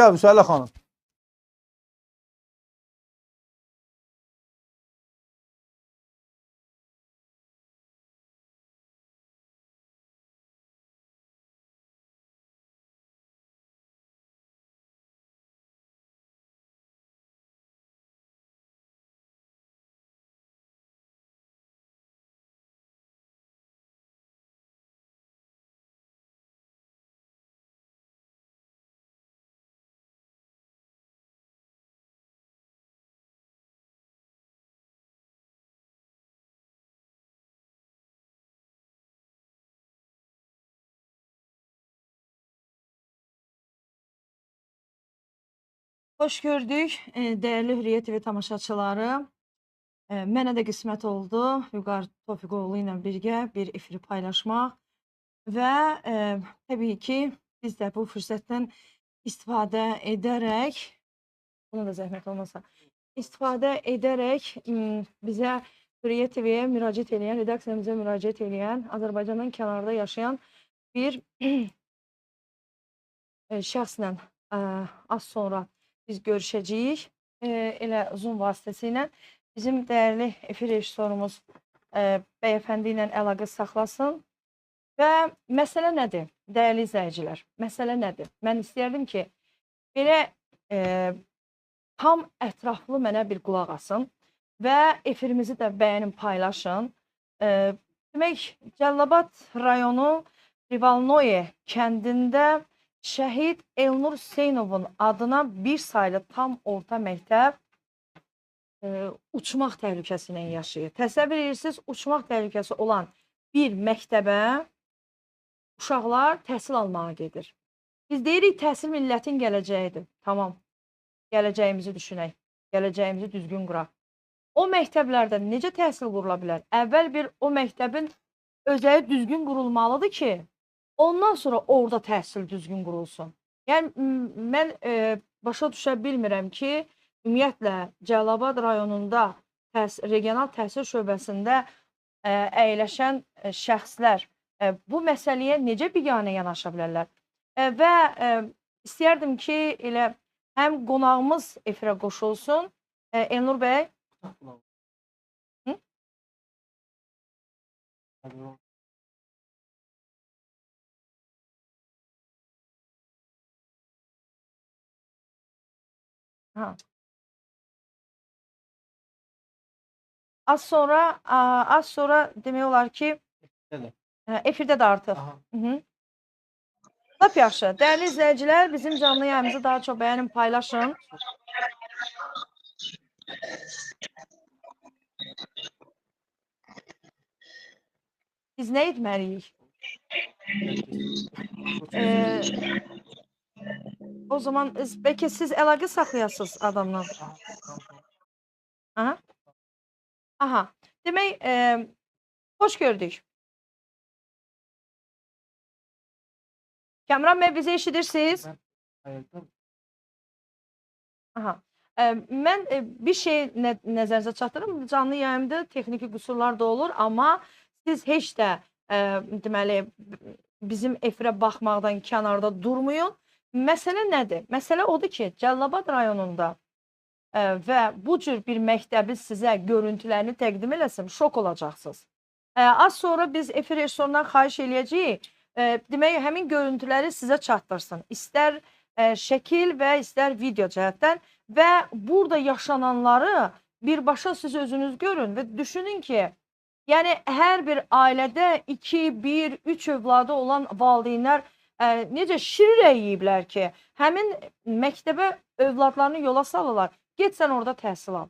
Gəl Vüsələ xanım. Hoş gördük, değerli Hürriyet TV tamaşaçıları. Mənə də qismət oldu Vüqar Tofiqoğlu ilə birgə bir efiri paylaşmaq və təbii ki, biz də bu fürsətdən istifadə edərək, buna da zəhmət olmasa, istifadə edərək bizə Hürriyet TV-yə müraciət edən, redaksiyamıza müraciət edən, Azərbaycandan kənarda yaşayan bir şəxslə az sonra biz görüşəcəyik. Elə Zoom vasitəsilə bizim dəyərli efir rejissorumuz bəyəfəndi ilə əlaqə saxlasın. Və məsələ nədir, dəyərli izləyicilər? Məsələ nədir? Mən istəyərdim ki, belə tam ətraflı mənə bir qulaq asın və efirimizi də bəyənin, paylaşın. Demək, Cəlilabad rayonu Rivalnoye kəndində Şəhid Elnur Hüseynovun adına bir saylı tam orta məktəb uçmaq təhlükəsi ilə yaşayır. Təsəvvür edirsiniz, uçmaq təhlükəsi olan bir məktəbə uşaqlar təhsil almağa gedir. Biz deyirik, təhsil millətin gələcəyidir. Tamam, gələcəyimizi düşünək, gələcəyimizi düzgün quraq. O məktəblərdə necə təhsil qurula bilər? Əvvəl bir o məktəbin özəyi düzgün qurulmalıdır ki, ondan sonra orada təhsil düzgün qurulsun. Yəni, mən başa düşə bilmirəm ki, ümumiyyətlə, Cəlilabad rayonunda regional təhsil şöbəsində əyləşən şəxslər bu məsələyə necə biganə yanaşa bilərlər? Və istəyərdim ki, elə həm qonağımız efirə qoşulsun, Elnur bəy. Ha. Az sonra demək olar ki, efirdə də artıq. Lap yaxşı. Dəyərli izləyicilər, bizim canlı yayımızı daha çox bəyənin, paylaşın. Biz nə etməliyik? O zaman bəlkə siz əlaqə saxlayasınız adamla. Aha. Demək, hoş gördük. Kamran bəy, bizi eşidirsiniz? Aha. Mən bir şey nəzərinizə çatdırım. Canlı yayımda texniki qüsurlar da olur, amma siz heç də deməli bizim efirə baxmaqdan kənarda durmayın. Məsələ nədir? Məsələ odur ki, Cəlilabad rayonunda və bu cür bir məktəbi sizə görüntülərini təqdim eləsəm, şok olacaqsınız. Az sonra biz efir rejissorundan xahiş eləyəcəyik, demək, həmin görüntüləri sizə çatdırsın. İstər şəkil və istər video cəhətdən və burada yaşananları birbaşa siz özünüz görün və düşünün ki, yəni hər bir ailədə 2, 1, 3 övladı olan valideynlər necə şir yeyiblər ki, həmin məktəbə övladlarını yola salırlar. Get sən orada təhsil al.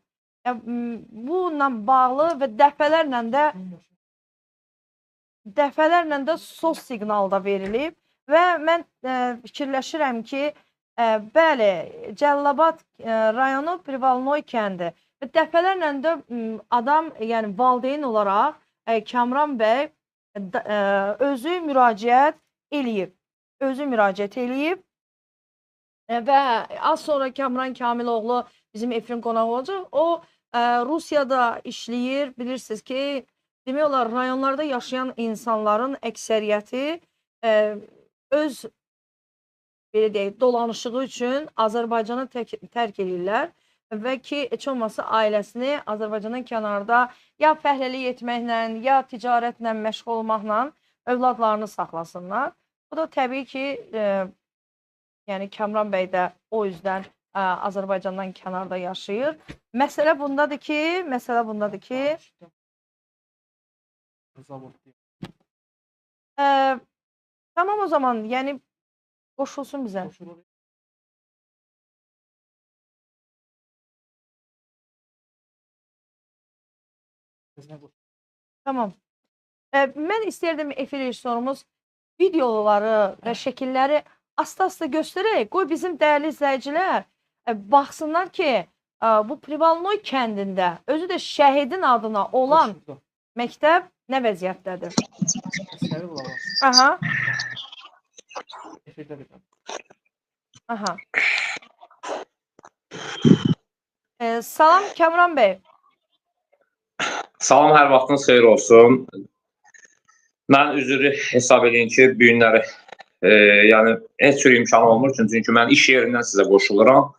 Bununla bağlı və dəfələrlə də sos siqnal da verilib və mən fikirləşirəm ki, bəli, Cəlilabad rayonu Privalnoy kəndi və dəfələrlə də adam, yəni valideyn olaraq Kamran bəy özü müraciət eləyib. Və az sonra Kamran Kamiloğlu bizim efirin qonağı olacaq. O, Rusiyada işləyir. Bilirsiniz ki, demək olar, rayonlarda yaşayan insanların əksəriyyəti öz belə deyək, dolanışığı üçün Azərbaycanı tərk edirlər və ki, heç olmasa ailəsini Azərbaycanın kənarda ya fəhləlik etməklə, ya ticarətlə məşğul olmaqla övladlarını saxlasınlar. Bu da təbii ki, yəni Kamran bəy də o yüzdən Azərbaycandan kənarda yaşayır. Məsələ bundadır ki, tamam o zaman, yəni qoşulsun bizə. Tamam. Mən istəyirdim efir rejissorumuz videoları və şəkilləri asta-asta göstərək. Qoy bizim dəyərli izləyicilər baxsınlar ki, bu Privalnoy kəndində özü də şəhidin adına olan məktəb nə vəziyyətdədir? Aha. Aha. Salam Kamran bəy. Salam, hər vaxtınız xeyir olsun. Mən üzrü hesab edin ki, bu günləri yəni heç bir imkanı olmur, çünki mən iş yerindən sizə qoşuluram.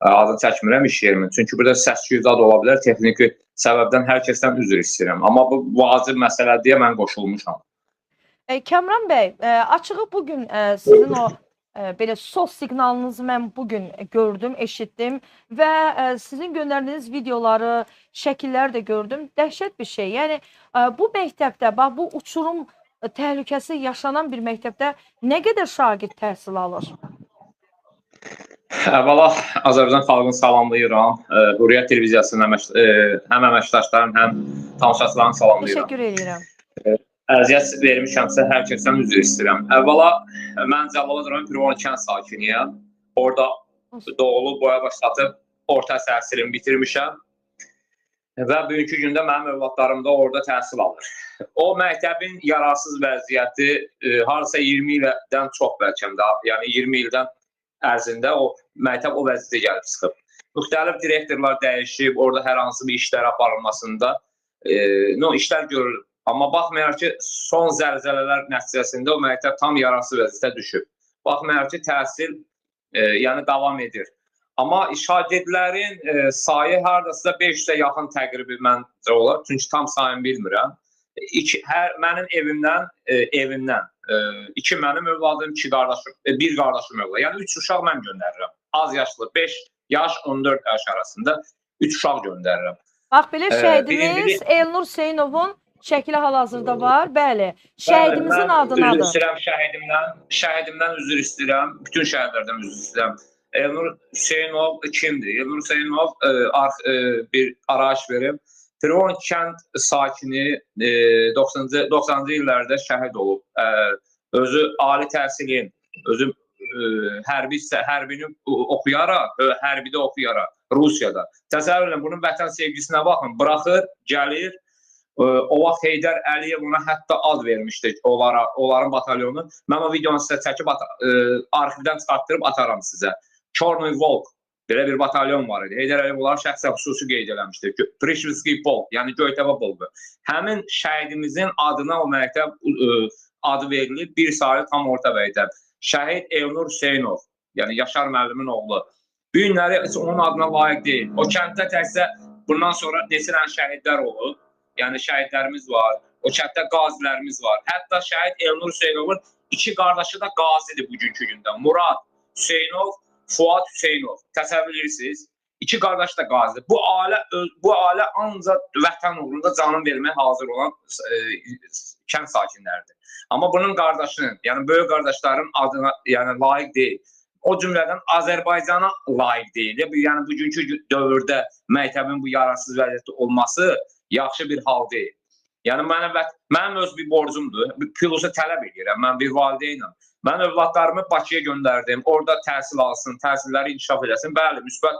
Adını çəkmirəm iş yerimin. Çünki burada səs-küy zad ola bilər, texniki səbəbdən hər kəsdən üzr istəyirəm. Amma bu vacib məsələ deyə mən qoşulmuşam. Kamran bəy, açığı bugün sizin o belə sos siqnalınızı mən bugün gördüm, eşitdim və sizin göndərdiyiniz videoları, şəkilləri də gördüm. Dəhşət bir şey. Yəni bu məktəbdə, bax bu uçurum təhlükəsi yaşanan bir məktəbdə nə qədər şagird təhsil alır? Əvvəla Azərbaycan xalqını salamlayıram. Hürriyyət televiziyasının həm əməkdaşlarım, həm tamaşaçılarını salamlayıram. Təşəkkür edirəm. Əziyyət vermişəmsə hər kəsdən üzr istəyirəm. Əvvəla mən Cəlilabad rayon Privalnoy kənd sakiniyəm. Orada doğulub, boya başlatıb orta təhsilimi bitirmişəm. Və bugünkü gündə mənim övladlarım da orada təhsil alır. O məktəbin yararsız vəziyyəti harasa 20 ildən çox bəlkəm də, yəni 20 ildən ərzində o məktəb o vəziyyətə gəlib çıxıb. Müxtəlif direktorlar dəyişib, orada hər hansı bir işlər aparılmasında işlər görülür. Amma baxmayaraq ki, son zəlzələlər nəticəsində o məktəb tam yararsız vəziyyətə düşüb. Baxmayaraq ki, təhsil yəni davam edir. Amma şagirdlərin sayı hardasa 500-ə yaxın təqribi məncə olar. Çünki tam sayını bilmirəm. Mənim evimdən iki mənim övladım, bir qardaşım övladı. Yəni 3 uşaq mən göndərirəm. Az yaşlı 5 yaş 14 yaş arasında 3 uşaq göndərirəm. Bax belə şəhidimiz Elnur Hüseynovun şəkili hal-hazırda var. Bəli. Şəhidimizin adınadır. Üzr istəyirəm şəhidimdən üzr istəyirəm. Bütün şəhidlərdən üzr istəyirəm. Elnur Hüseynov kimdir? Elnur Hüseynov bir arayış verib. Privalnoy kənd sakini 90-cı illərdə şəhid olub. Özü ali təhsilin, özü hərbini oxuyaraq, hərbidə oxuyaraq Rusiyada. Təsəvvür edin, bunun vətən sevgisinə baxın. Buraxır, gəlir. O vaxt Heydər Əliyev ona hətta ad vermişdi onların batalyonu. Mən o videonu sizə çəkib arxivdən çıxartdırıb ataram sizə. Çornoy Volk, belə bir batalyon var idi. Heydər Əliyev onları şəxsən xüsusi qeyd eləmişdi. Prişevski Polk, yəni Göytəpə polku. Həmin şəhidimizin adına o məktəb adı verilib, bir saylı tam orta məktəb. Şəhid Elnur Hüseynov, yəni Yaşar müəllimin oğlu. Bu günləri onun adına layiq deyil. O kənddə təkcə bundan sonra neçə şəhidlər olub. Yəni şəhidlərimiz var, o kənddə qazilərimiz var. Hətta şəhid Elnur Hüseynovun iki qardaşı da qazidir bugünkü gündə. Murad Hüseynov, Fuad Hüseynov. Təsəvvür edirsiniz? İki qardaş da qazidir. Bu ailə ancaq vətən uğrunda canını verməyə hazır olan kənd sakinləridir. Amma bunun qardaşının, yəni böyük qardaşların adına yəni layiq deyil. O cümlədən Azərbaycana layiq deyil. Yəni bugünkü dövrdə məktəbin bu yararsız vəziyyətdə olması yaxşı bir hal deyil. Yəni mənim öz bir borcumdur. Pilosu tələb edirəm. Mən bir valideynəm. Mən övladlarımı Bakıya göndərdim. Orada təhsil alsın, təhsilləri inkişaf edəsin. Bəli, müsbət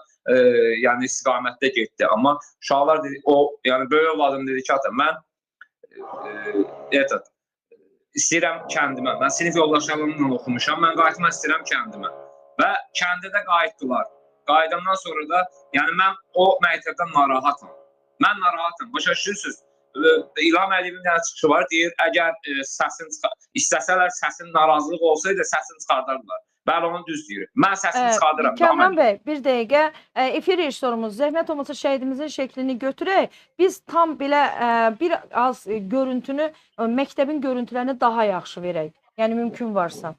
yəni istiqamətdə getdi. Amma uşaqlar dedi, yəni böyük övladım dedi ki, ata, mən istəyirəm kəndimə. Mən sinif yoldaşlarımla oxumuşam. Mən qayıtmaq istəyirəm kəndimə. Və kəndidə qayıtdılar. Qayıdandan sonra da, yəni mən o məktəbdən narahatam. Mən narahatım. Başa düşürsünüz? İlham Əliyevin dənə çıxışı var. Deyir, əgər istəsələr səsin narazılıq olsaydı, səsini çıxardardılar. Bəli, onu düz deyir. Mən səsini çıxardıram. Kamran bəy, bir dəqiqə. Efir rejissorumuz, zəhmət olmasa şəhidimizin şəklini götürək. Biz tam belə bir az görüntünü, məktəbin görüntülərini daha yaxşı verək. Yəni mümkün varsa.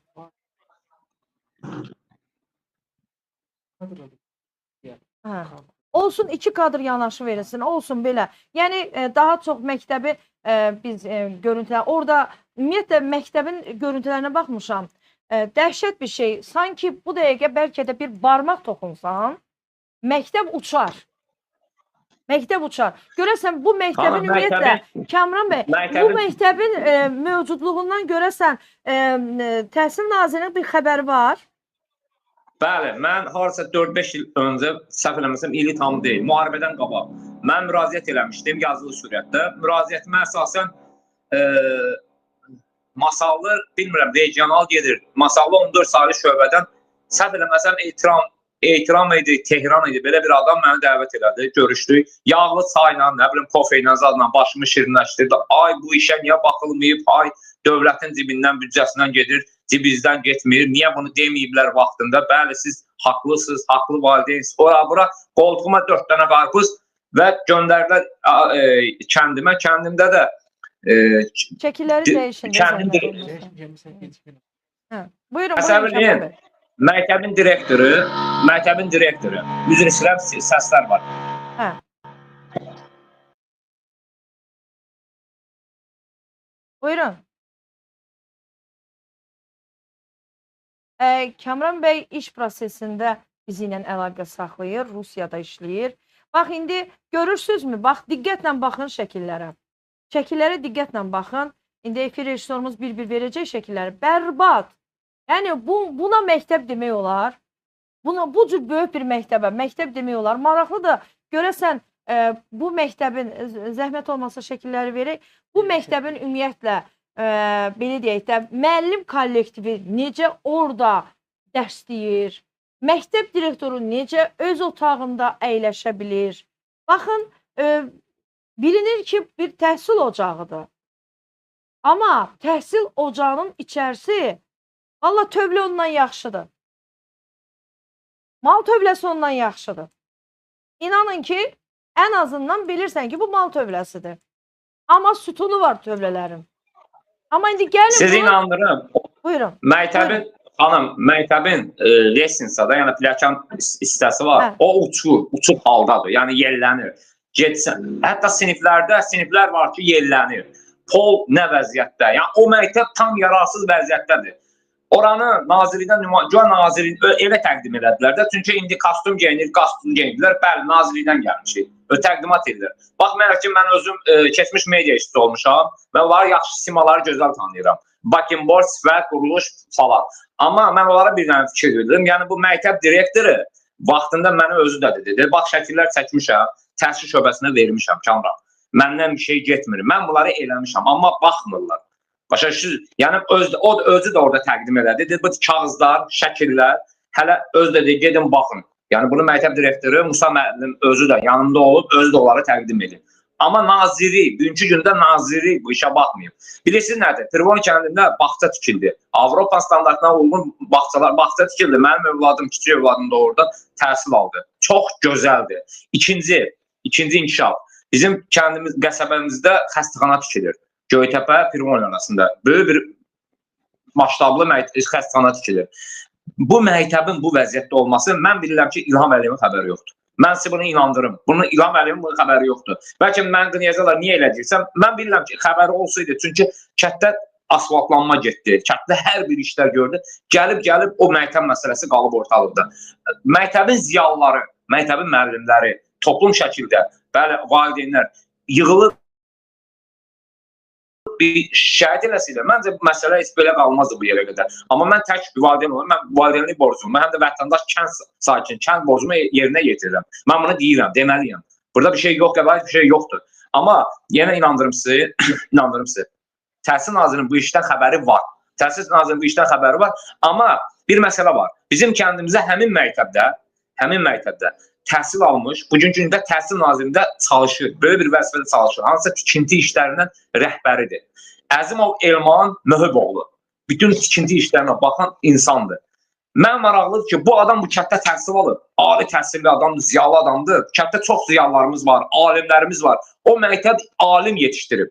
Hə. Olsun 2 kadr yanaşı verilsin, olsun belə. Yəni daha çox məktəbi biz görüntülər, orada ümumiyyətlə məktəbin görüntülərinə baxmışam. Dəhşət bir şey. Sanki bu dəqiqə bəlkə də bir barmaq toxunsan, məktəb uçar. Məktəb uçar. Görəsən bu məktəbin ümumiyyətlə, Kamran bəy, bu məktəbin mövcudluğundan görəsən Təhsil Nazirinin bir xəbəri var. Bəli, mən harasa 4-5 il öncə, səhv eləməsəm, ili tam deyil, müharibədən qabaq mən müraciət eləmişdim yazılı surətdə. Müraciətimə əsasən Masallı, bilmirəm, regional gedir. Masallı 14 saylı şöbədən, səhv eləməsəm, Etiram idi, Tehran idi, belə bir adam məni dəvət elədi, görüşdük. Yağlı çayla, nə bilim, kofe ilə, zadla başımı şirinləşdirdi. Ay, bu işə niyə baxılmayıb, ay, dövlətin cibindən, büdcəsindən gedir, cibinizdən getmir. Niyə bunu deməyiblər vaxtında? Bəli, siz haqlısınız, haqlı valideynsiniz. Ora-bura qoltuğuma 4 dənə qarpız və göndərdilər kəndimə. Kəndimdə də çəkiləri dəyişin. Buyurun. Məktəbin direktoru, üzr istəyirəm, səslər var. Hə. Buyurun. Kamran bəy iş prosesində bizi ilə əlaqə saxlayır, Rusiyada işləyir. Bax, indi görürsünüzmü? Bax, diqqətlə baxın şəkillərə. Şəkillərə diqqətlə baxın. İndi efir rejissorumuz bir-bir verəcək şəkilləri. Bərbad. Yəni, buna məktəb demək olar. Bu cür böyük bir məktəb demək olar. Maraqlı da görəsən, bu məktəbin, zəhmət olmasa şəkilləri verək, bu məktəbin ümumiyyətlə, belə deyək də, müəllim kollektivi necə orada dərs deyir, məktəb direktoru necə öz otağında əyləşə bilir. Baxın, bilinir ki, bir təhsil ocağıdır. Amma təhsil ocağının içərisi valla tövlə ondan yaxşıdır. Mal tövləsi ondan yaxşıdır. İnanın ki, ən azından bilirsən ki, bu mal tövləsidir. Amma sütunu var tövlələrin. Amma indi gəlin... Siz inandırın. Buyurun. Məktəbin lesinsada, yəni pləkan hissəsi var. O uçub haldadır. Yəni yellənir. Hətta siniflər var ki, yellənir. Pol nə vəziyyətdə? Yəni o məktəb tam yararsız vəziyyətdədir. Oranı nazirlikdən, elə təqdim elədilər də. Çünki indi kostyum geyinirlər. Bəli, nazirlikdən gəlmişik. Təqdimat edilir. Bax, mən özüm keçmiş media işçisi olmuşam. Mən onları yaxşı simaları gözəl tanıyıram. Bakenbord, sifət, quruluş falan. Amma mən onlara bir dənə fikir verdim. Yəni, bu məktəb direktoru vaxtında mənə özü də dedi. Bax, şəkillər çəkmişəm, təhsil şöbəsinə vermişəm, Kamran. Məndən bir şey getmir. Mən bunları eləmişəm, amma baxmırlar. Başa düşürsünüz? Yəni, özü də orada təqdim elədi. Dedi, bu kağızlar, şəkillər, hələ özü də dedi, gedin baxın. Yəni, bunu məktəb direktoru Musa müəllim özü də yanında olub, özü də onları təqdim edir. Amma naziri, bugünkü gündə naziri bu işə baxmayıb. Bilirsiniz nədir? Tribon kəndində bağça tikildi. Avropa standartına uyğun bağça tikildi. Mənim övladım, kiçik övladım da orada təhsil aldı. Çox gözəldir. İkinci inkişaf. Bizim kəndimiz, qəsəbəmizdə xəstəxana tikilir. Göytəpə, Pirvon arasında. Böyük bir maştablı xəstəxana tikilir. Bu məktəbin bu vəziyyətdə olması, mən bilirəm ki, İlham Əliyemin xəbəri yoxdur. Mən sizi bunu inandırım. İlham Əliyemin bunun xəbəri yoxdur. Bəlkə mən qınayacaqlar, niyə eləcəksəm? Mən bilirəm ki, xəbəri olsaydı. Çünki kətdə asfaltlanma getdi. Kətdə hər bir işlər gördü. Gəlib o məktəb məsələsi qalıb ortalıqda. Məktəbin ziyalıları, məktəbin müəllimləri, toplum şəkildə, bəli, valideynlər yığılır bir şəhid eləsələr. Məncə bu məsələ heç belə qalmazdı bu yerə qədər. Amma mən tək bir valideyn olarım. Mən valideynlik borcumu, mən həm də vətəndaş kənd borcumu yerinə yetirirəm. Mən bunu deyirəm, deməliyəm. Burada bir şey yox, qəbahət bir şey yoxdur. Amma yenə inandırım sizi. Təhsil Nazirinin bu işdən xəbəri var. Amma bir məsələ var. Bizim kəndimizdə həmin məktəbdə təhsil almış, bugünkü gündə Təhsil Nazirində çalışır, böyük bir vəzifədə çalışır. Hansısa tikinti işlərindən rəhbəridir. Əzimov Elman Möhüboğlu bütün tikinti işlərinə baxan insandır. Mən maraqlıdır ki, bu adam bu kənddə təhsil alıb. Ali təhsilli adamdır, ziyalı adamdır. Kənddə çox ziyalılarımız var, alimlərimiz var. O məktəb alim yetişdirib.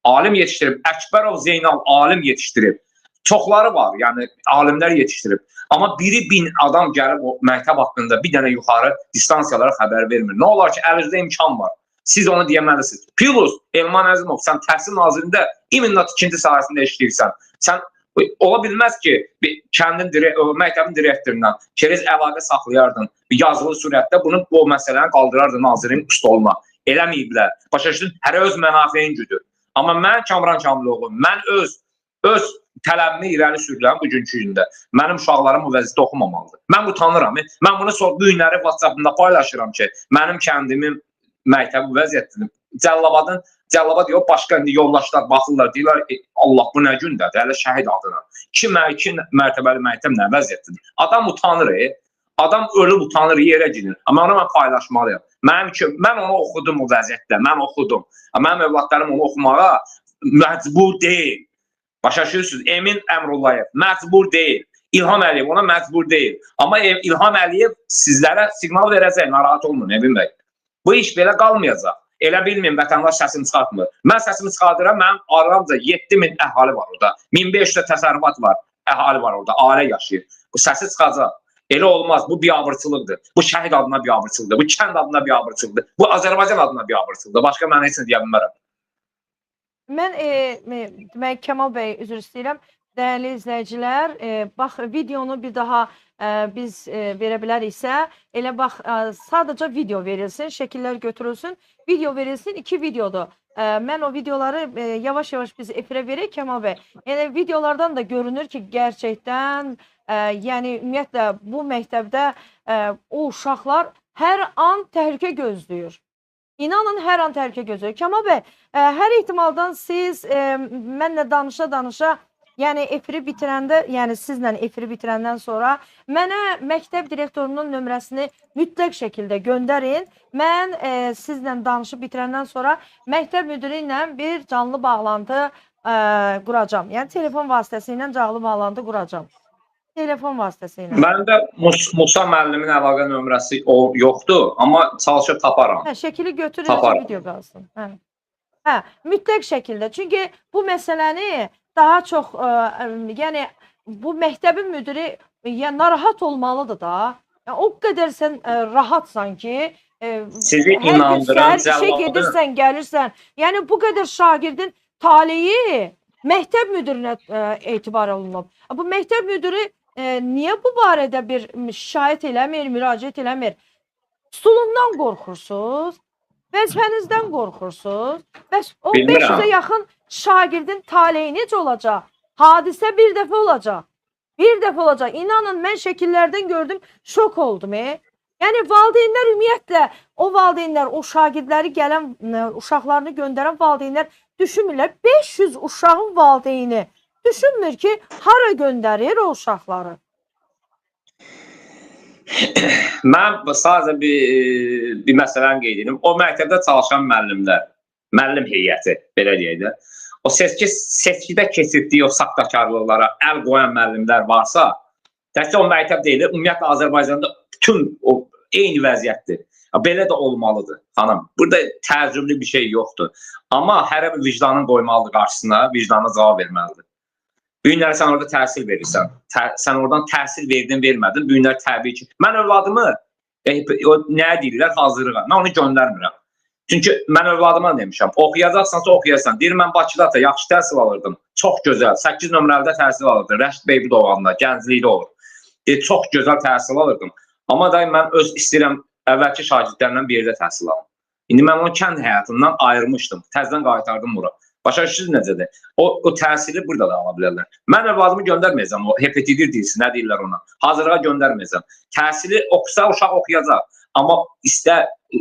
Alim yetişdirib. Əkbərov Zeynal alim yetişdirib. Çoxları var, yəni alimlər yetişdirib. Amma biri 1000 adam gəlib o məktəb haqqında bir dənə yuxarı distansiyalara xəbər vermir. Nə olar ki, əlinizdə imkan var. Siz onu deyəməlisiniz. Plus, Elman Əzimov, sən təhsil nazirində İmminat 2-ci sahəsində işləyirsən. Sən ola bilməz ki, məktəbin direktorindən keriz əlaqə saxlayardın, yazılı surətdə bunu o məsələni qaldırardın nazirin stoluna. Eləməyiblər. Başa düşdün, hərə öz mənafeyin güdür. Amma mən Kamran Kamiloğlu, mən öz tələbimi irəli sürürəm bugünkü gündə. Mənim uşaqlarım bu vəziyyətdə oxumamalıdır. Mən utanıram. Mən bunu son günləri WhatsApp-ında paylaşıram ki, mənim kəndimin məktəbi bu vəziyyətdir. Cəllabad yox, başqa indi yoldaşlar baxırlar, deyirlər, Allah bu nə gündədir, hələ şəhid adına. 2 mərtəbəli məktəb nə vəziyyətdir? Adam utanır, adam ölüb utanır, yerə girir. Amma onu mən paylaşmalıyam. Mən onu oxudum o vəziyyətdə, mən oxudum. Mənim övladlarım onu oxumağa məcbur deyil. Başa düşürsünüz, Emin Əmrullayev məcbur deyil. İlham Əliyev ona məcbur deyil. Amma İlham Əliyev sizlərə siqnal verəcək, narahat olmayın Emin bəy. Bu iş belə qalmayacaq. Elə bilməyin, vətəndaş səsini çıxartmır. Mən səsimi çıxardıram, mənim aramca 7000 əhali var orada. 1500 təsərrüfat var, əhali var orada, ailə yaşayır. Bu səsi çıxacaq. Elə olmaz, bu biabırçılıqdır. Bu şəhid adına biabırçılıqdır, bu kənd adına biabırçılıqdır, bu Azərbaycan adına biabırçılıqdır. Başqa mən heç nə deyə bilmərəm. Mən demək Kəmal bəy üzr istəyirəm. Dəyərli izləyicilər, bax videonu bir daha biz verə biləriksə, elə bax sadəcə video verilsin, şəkillər götürülsün, video verilsin, 2 videodur. Mən o videoları yavaş-yavaş biz efirə verək Kəmal bəy. Yəni videolardan da görünür ki, gerçəkdən yəni ümumiyyətlə bu məktəbdə o uşaqlar hər an təhlükə gözləyir. İnanın hər an təhlükə gözləyir. Kəmal bəy, hər ehtimaldan siz mənlə danışa-danışa, yəni efiri bitirəndə, yəni sizlə efiri bitirəndən sonra mənə məktəb direktorunun nömrəsini mütləq şəkildə göndərin. Mən sizlə danışıb bitirəndən sonra məktəb müdiri ilə bir canlı bağlantı quracam. Yəni telefon vasitəsilə canlı bağlantı quracam. Telefon vasitəsilə. Məndə Musa müəllimin əlaqə nömrəsi yoxdur, amma çalışıb taparam. Şəkili götürürsə video qalsın. Mütləq şəkildə. Çünki bu məsələni daha çox, yəni bu məktəbin müdiri narahat olmalıdır da. O qədər sən rahatsan ki, sizi inandıran işə gedirsən, gəlirsən. Yəni bu qədər şagirdin taleyi məktəb müdirinə etibar olunub. Bu məktəb müdiri niyə bu barədə bir şikayət eləmir, müraciət eləmir? Stulundan qorxursunuz, vəzifənizdən qorxursunuz. Bəs o 500-ə yaxın şagirdin taleyi necə olacaq? Hadisə bir dəfə olacaq. Bir dəfə olacaq. İnanın, mən şəkillərdən gördüm, şok oldum. Yəni valideynlər ümumiyyətlə, o valideynlər, o şagirdləri gələn, uşaqlarını göndərən valideynlər düşünmürlər. 500 uşağın valideyni düşünmür ki, hara göndərir o uşaqları? Mən sadəcə bir məsələni qeyd edim. O məktəbdə çalışan müəllimlər, müəllim heyəti, belə deyək də, o seçkidə keçirdiyi o saxtakarlıqlara əl qoyan müəllimlər varsa, təkcə o məktəb deyil, ümumiyyətlə Azərbaycanda bütün o eyni vəziyyətdir. Belə də olmalıdır, xanım. Burada təəccüblü bir şey yoxdur. Amma hərə bir vicdanın qoymalıdır qarşısına, vicdana cavab verməlidir. Bu günləri sən orada təhsil verirsən. Sən oradan təhsil verdin, vermədin. Bu günlər təbii ki, mən övladımı nəyə deyirlər? Hazırlığa. Mən onu göndərmirəm. Çünki mən övladıma demişəm, oxuyacaqsansa oxuyarsan. Deyir, mən Bakıda da yaxşı təhsil alırdım. Çox gözəl. 8 nömrəlidə təhsil alırdım. Rəşid Beybudovanda, gənclikdə olur. Deyir, çox gözəl təhsil alırdım. Amma da mən öz istəyirəm əvvəlki şagirdlərimlə bir yerdə təhsil alım. İndi mən onu kənd həyatından ayırmışdım. Təzədən qaytardım bura. Başa düşürsünüz necədir? O təsiri burada da ala bilərlər. Mən övladımı göndərməyəcəm. O hepatitir deyilsin, nə deyirlər ona. Hazırlığa göndərməyəcəm. Təhsili oxusa uşaq oxuyacaq. Amma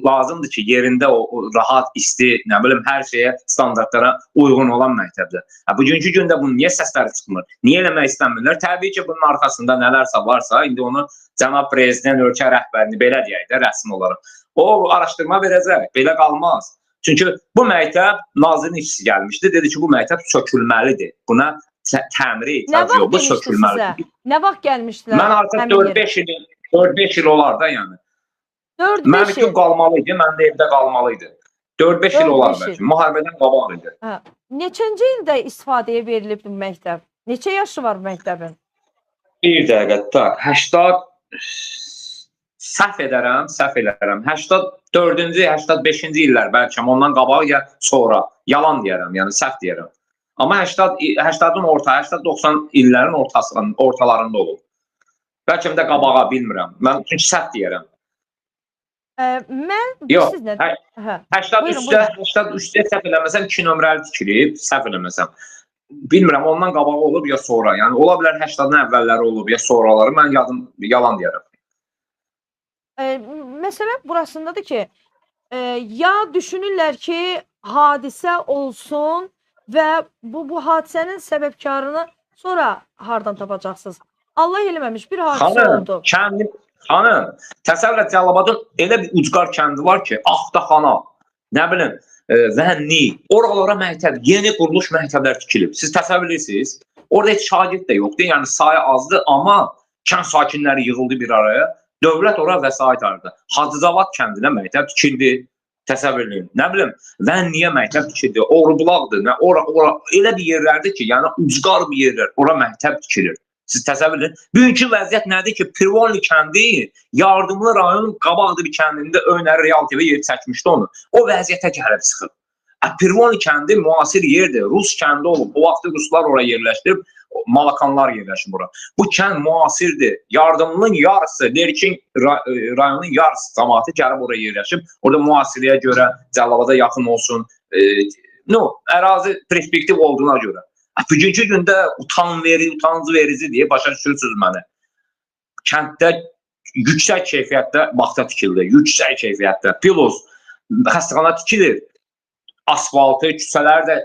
lazımdır ki, yerində o rahat, isti, nə bilim, hər şeyə, standartlara uyğun olan məktəbdə. Bugünkü gündə bunun niyə səsləri çıxmır? Niyə eləmək istəmirlər? Təbii ki, bunun arxasında nələrsə varsa, indi onu cənab prezident, ölkə rəhbərini belə deyək də rəsmi olaraq. O araşdırma verəcək, belə qalmaz. Çünki bu məktəb nazirin işçisi gəlmişdi, dedi ki, bu məktəb sökülməlidir. Buna təmiri Nə ehtiyacı vaxt yox. Bu demişdi sizə? sökülməlidir. Nə vaxt gəlmişdilər Mən artıq həmin yerə? 4-5 il olar da yəni. 4-5 Mənimki il. qalmalı idi, mən də evdə qalmalı idi. 4-5 il olar 4-5 il. bəlkə. Müharibədən qabaq idi. Hə. Neçənci ildə istifadəyə verilib bu məktəb? Neçə yaşı var bu məktəbin? Bir dəqiqə, tak. 80 səhv edərəm. 84-cü, 85-ci illər bəlkə ondan qabaq ya sonra. Yalan deyərəm, yəni səhv deyərəm. Amma 80-ın orta, 80-90 illərin ortalarında olub. Bəlkə də qabağa bilmirəm. Mən çünki səhv deyərəm. Mən Yox, siz nə? Hə. 83-də səhv eləməsəm 2 nömrəli tikilib, səhv eləməsəm. Bilmirəm ondan qabağı olub ya sonra. Yəni ola bilər 80-ın əvvəlləri olub ya sonraları. Mən yalan deyərəm. Məsələ burasındadır ki, ya düşünürlər ki, hadisə olsun və bu hadisənin səbəbkarını sonra hardan tapacaqsınız? Allah eləməmiş bir hadisə oldu. Xanım, təsəvvür et, Cəlilabadın elə bir ucqar kəndi var ki, Axtaxana, nə bilim, Vənni, oralara məktəb, yeni quruluş məktəblər tikilib. Siz təsəvvür edirsiniz, orada heç şagird də yoxdur, yəni sayı azdır, amma kənd sakinləri yığıldı bir araya, dövlət ora vəsait ayırdı. Hacıcavad kəndinə məktəb tikildi, təsəvvür edin. Nə bilim, Vənniyə məktəb tikildi, Oğrubulaqdır, ora elə bir yerlərdir ki, yəni ucqar bir yerlər, ora məktəb tikilir. Siz təsəvvür edin. Bugünkü vəziyyət nədir ki, Pirvonli kəndi Yardımlı rayonun Qabaqlı bir kəndində Önəri Real TV yeri çəkmişdi onu. O vəziyyətə gəlib çıxıb. Pirvonli kəndi müasir yerdir. Rus kəndi olub. O vaxtı Ruslar oraya yerləşdirib, Malakanlar yerləşib ora. Bu kənd müasirdir. Yardımlının yarısı, Lerkin rayonun yarısı cəmaatı gəlib oraya yerləşib. Orada müasirliyə görə Cəlilabada yaxın olsun. Ərazi perspektiv olduğuna görə. Bugünkü gündə utancı verici deyə başa düşürsünüz məni. Kənddə yüksək keyfiyyətdə bağça tikildi. Yüksək keyfiyyətdə. Pilos, xəstəxana tikilir. Asfaltı, küçələr də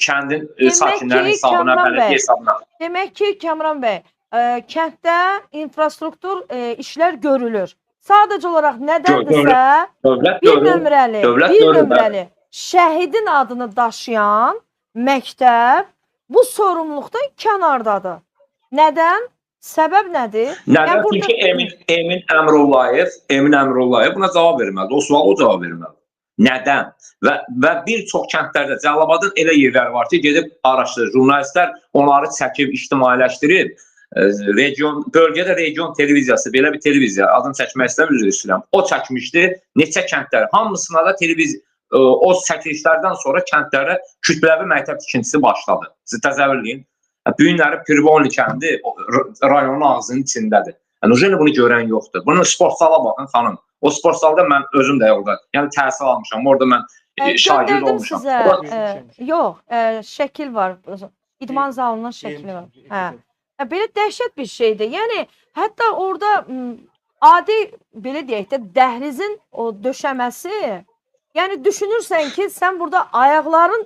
kəndin sakinlərinin hesabına, bələdiyyə hesabına. Demək ki, Kamran bəy, kənddə infrastruktur işlər görülür. Sadəcə olaraq nədəndirsə, bir nömrəli şəhidin adını daşıyan məktəb bu sorumluluqdan kənardadır. Nədən? Səbəb nədir? Nədən? Çünki Emin Əmrullayev buna cavab verməlidir. O suala o cavab verməlidir. Nədən? Və bir çox kəndlərdə Cəlilabadın elə yerləri var ki, gedib araşdırır. Jurnalistlər onları çəkib, ictimailəşdirib. Bölgədə region televiziyası, belə bir televiziya, adını çəkmək istəyirəm. O çəkmişdi neçə kəndlər. Hamısına da o çəkilişlərdən sonra kəndlərə kütləvi məktəb tikintisi başladı. Siz təsəvvür edin. Bu günləri Pirvonli kəndi rayonun ağzının içindədir. Yəni bunu görən yoxdur. Bunun sport zala baxın xanım. O sport zalda mən özüm də orada, yəni təhsil almışam. Orada mən şagird olmuşam. Yox, şəkil var. İdman zalının şəkili var. Belə dəhşət bir şeydir. Yəni hətta orada adi belə deyək də dəhlizin o döşəməsi, yəni düşünürsən ki, sən burada ayaqların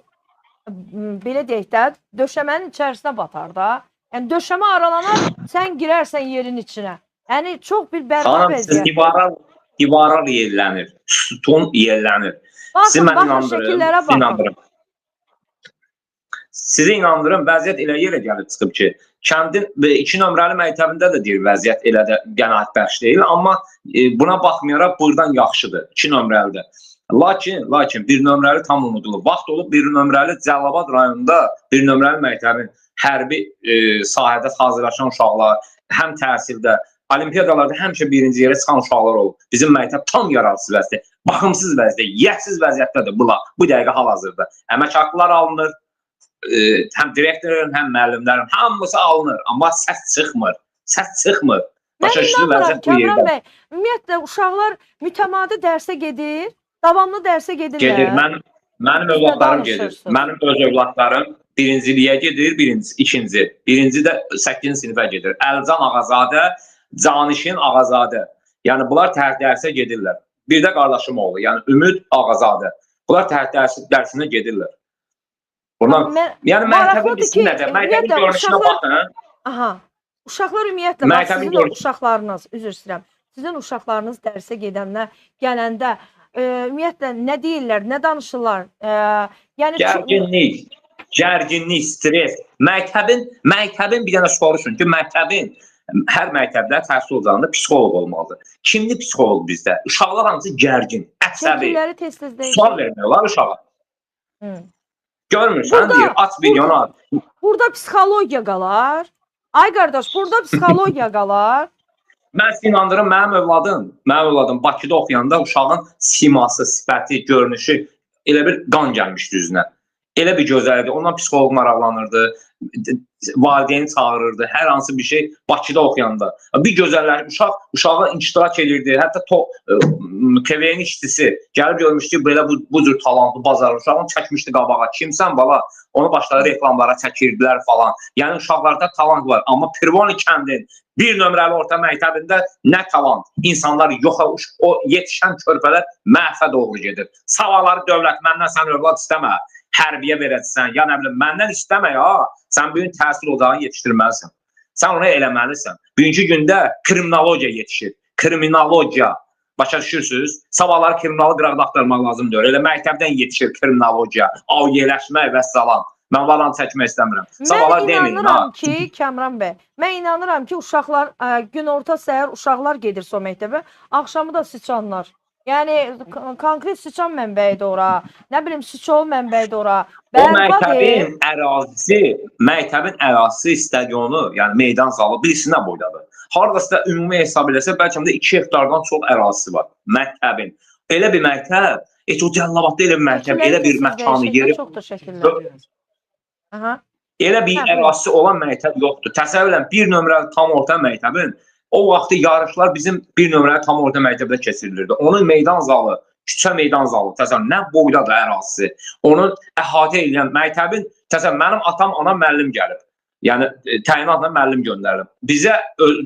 belə deyək də döşəmənin içərisinə batar da. Yəni döşəmə aralanar, sən girərsən yerin içinə. Yəni çox bir bərbad vəziyyət. Xanım, divarar yerlənir, sütun yerlənir. Baxın, şəkillərə baxın. Sizi inandırım, vəziyyət elə yerə gəlib çıxıb ki, kəndin 2 nömrəli məktəbində də deyir, vəziyyət elə də qənaət bəxş deyil, amma buna baxmayaraq buradan yaxşıdır, 2 nömrəlidə. Lakin bir nömrəli tam unudulur. Vaxt olub bir nömrəli Cəlilabad rayonunda bir nömrəli məktəbin hərbi sahədə hazırlaşan uşaqlar, həm təhsildə, olimpiyadalarda həmişə birinci yerə çıxan uşaqlar olub. Bizim məktəb tam yararsız vəziyyətdə, baxımsız vəziyyətdə, yiyəsiz vəziyyətdədir bu dəqiqə hal-hazırda. Əmək haqqları alınır, həm direktorun, həm müəllimlərin hamısı alınır, amma səs çıxmır. Başa düşdü vəziyyət bu yerdə. Kamran bəy, ümumiyyətlə uşaqlar mütəmadi dərsə gedir, davamlı dərsə gedirlər. Gedir. Mənim övladlarım gedir. Mənim öz övladlarım birinciliyə gedir, ikinci. Birinci də 8-ci sinifə gedir. Əlcan Ağazadə, Canişin Ağazadə. Yəni bunlar təhət dərsə gedirlər. Bir də qardaşım oğlu, yəni Ümid Ağazadə. Bunlar təhət dərsinə gedirlər. Yəni məktəbin bilsin nədir? Məktəbin görünüşünə baxın. Aha. Uşaqlar ümumiyyətlə, sizin uşaqlarınız, üzr istəyirəm, sizin uşaqlarınız dərsə gələndə ümumiyyətlə nə deyirlər, nə danışırlar? Gərginlik. gərginlik, stres, məktəbin bir dənə soruşun ki, hər məktəbdə təhsil ocağında psixoloq olmalıdır. Kimdir psixoloq bizdə? Uşaqlar hamısı gərgin, əsəbi. Şəkilləri tez-tez Sual dəyişir. vermiyorlar uşağa. Hı. Görmürsən deyir, aç videonu at. Burada psixologiya qalar. Ay qardaş, burada psixologiya qalar. Mən sizə inandırım, mənim övladım Bakıda oxuyanda uşağın siması, sifəti, görünüşü elə bir qan gəlmişdi üzünə. Elə bir gözəl idi. Ondan psixoloq maraqlanırdı, valideyni çağırırdı, hər hansı bir şey Bakıda oxuyanda. Bir gözəllər, uşağa iştirak edirdi. Hətta TV-nin işçisi gəlib görmüşdü, belə bu cür talantlı, bazarlı uşağını çəkmişdi qabağa. Kimsən bala? Onu başladı reklamlara çəkirdilər falan. Yəni uşaqlarda talant var. Amma Pirvoni kəndin bir nömrəli orta məktəbində nə talant? İnsanlar yox, o yetişən körpələr məhvə doğru gedir. Savaları dövlət, məndən sən övlad istəmə. Hərbiyə verəcəksən, ya nə bilim, məndən istəmə ya. Sən bugün təhsil ocağını yetişdirməlisən. Sən onu eləməlisən. Bugünkü gündə kriminologiya yetişir. Kriminologiya. Başa düşürsünüz? Sabahları kriminalı qıraqda axtarmaq lazımdır. Elə məktəbdən yetişir kriminologiya, aviyyələşmək və salam. Mən varan çəkmək istəmirəm. Sabahlar deməyin. Mən inanıram ki, Kəmran bəy, mən inanıram ki, uşaqlar, günorta səhər uşaqlar gedirsə o məktəbə, axşamı da sıçanlar. Yəni, konkret sıçan mənbəyidir ora, nə bilim, sıçoğlu mənbəyidir ora. O məktəbin ərazisi stadionu, yəni meydan zalı birisi nə boydadır? Haradasa da ümumi hesab eləsə, bəlkə də 2 hektardan çox ərazisi var məktəbin. Elə bir məktəb, o Cəlilabadda elə bir məktəb, elə bir məkanı yeri. Çox da şəkillər. Elə bir ərazisi olan məktəb yoxdur. Təsəvvürən, bir nömrəli tam orta məktəbin, o vaxtı yarışlar bizim bir nömrəli tam orta məktəbdə keçirilirdi. Onun meydan zalı, küçə meydan zalı, təsəvvürən, nə boydadır ərazisi. Onun əhatə edən məktəbin, təsəvvürən, mənim atam, anam müəllim gəlib. Yəni, təyinatla müəllim göndərilib. Bizə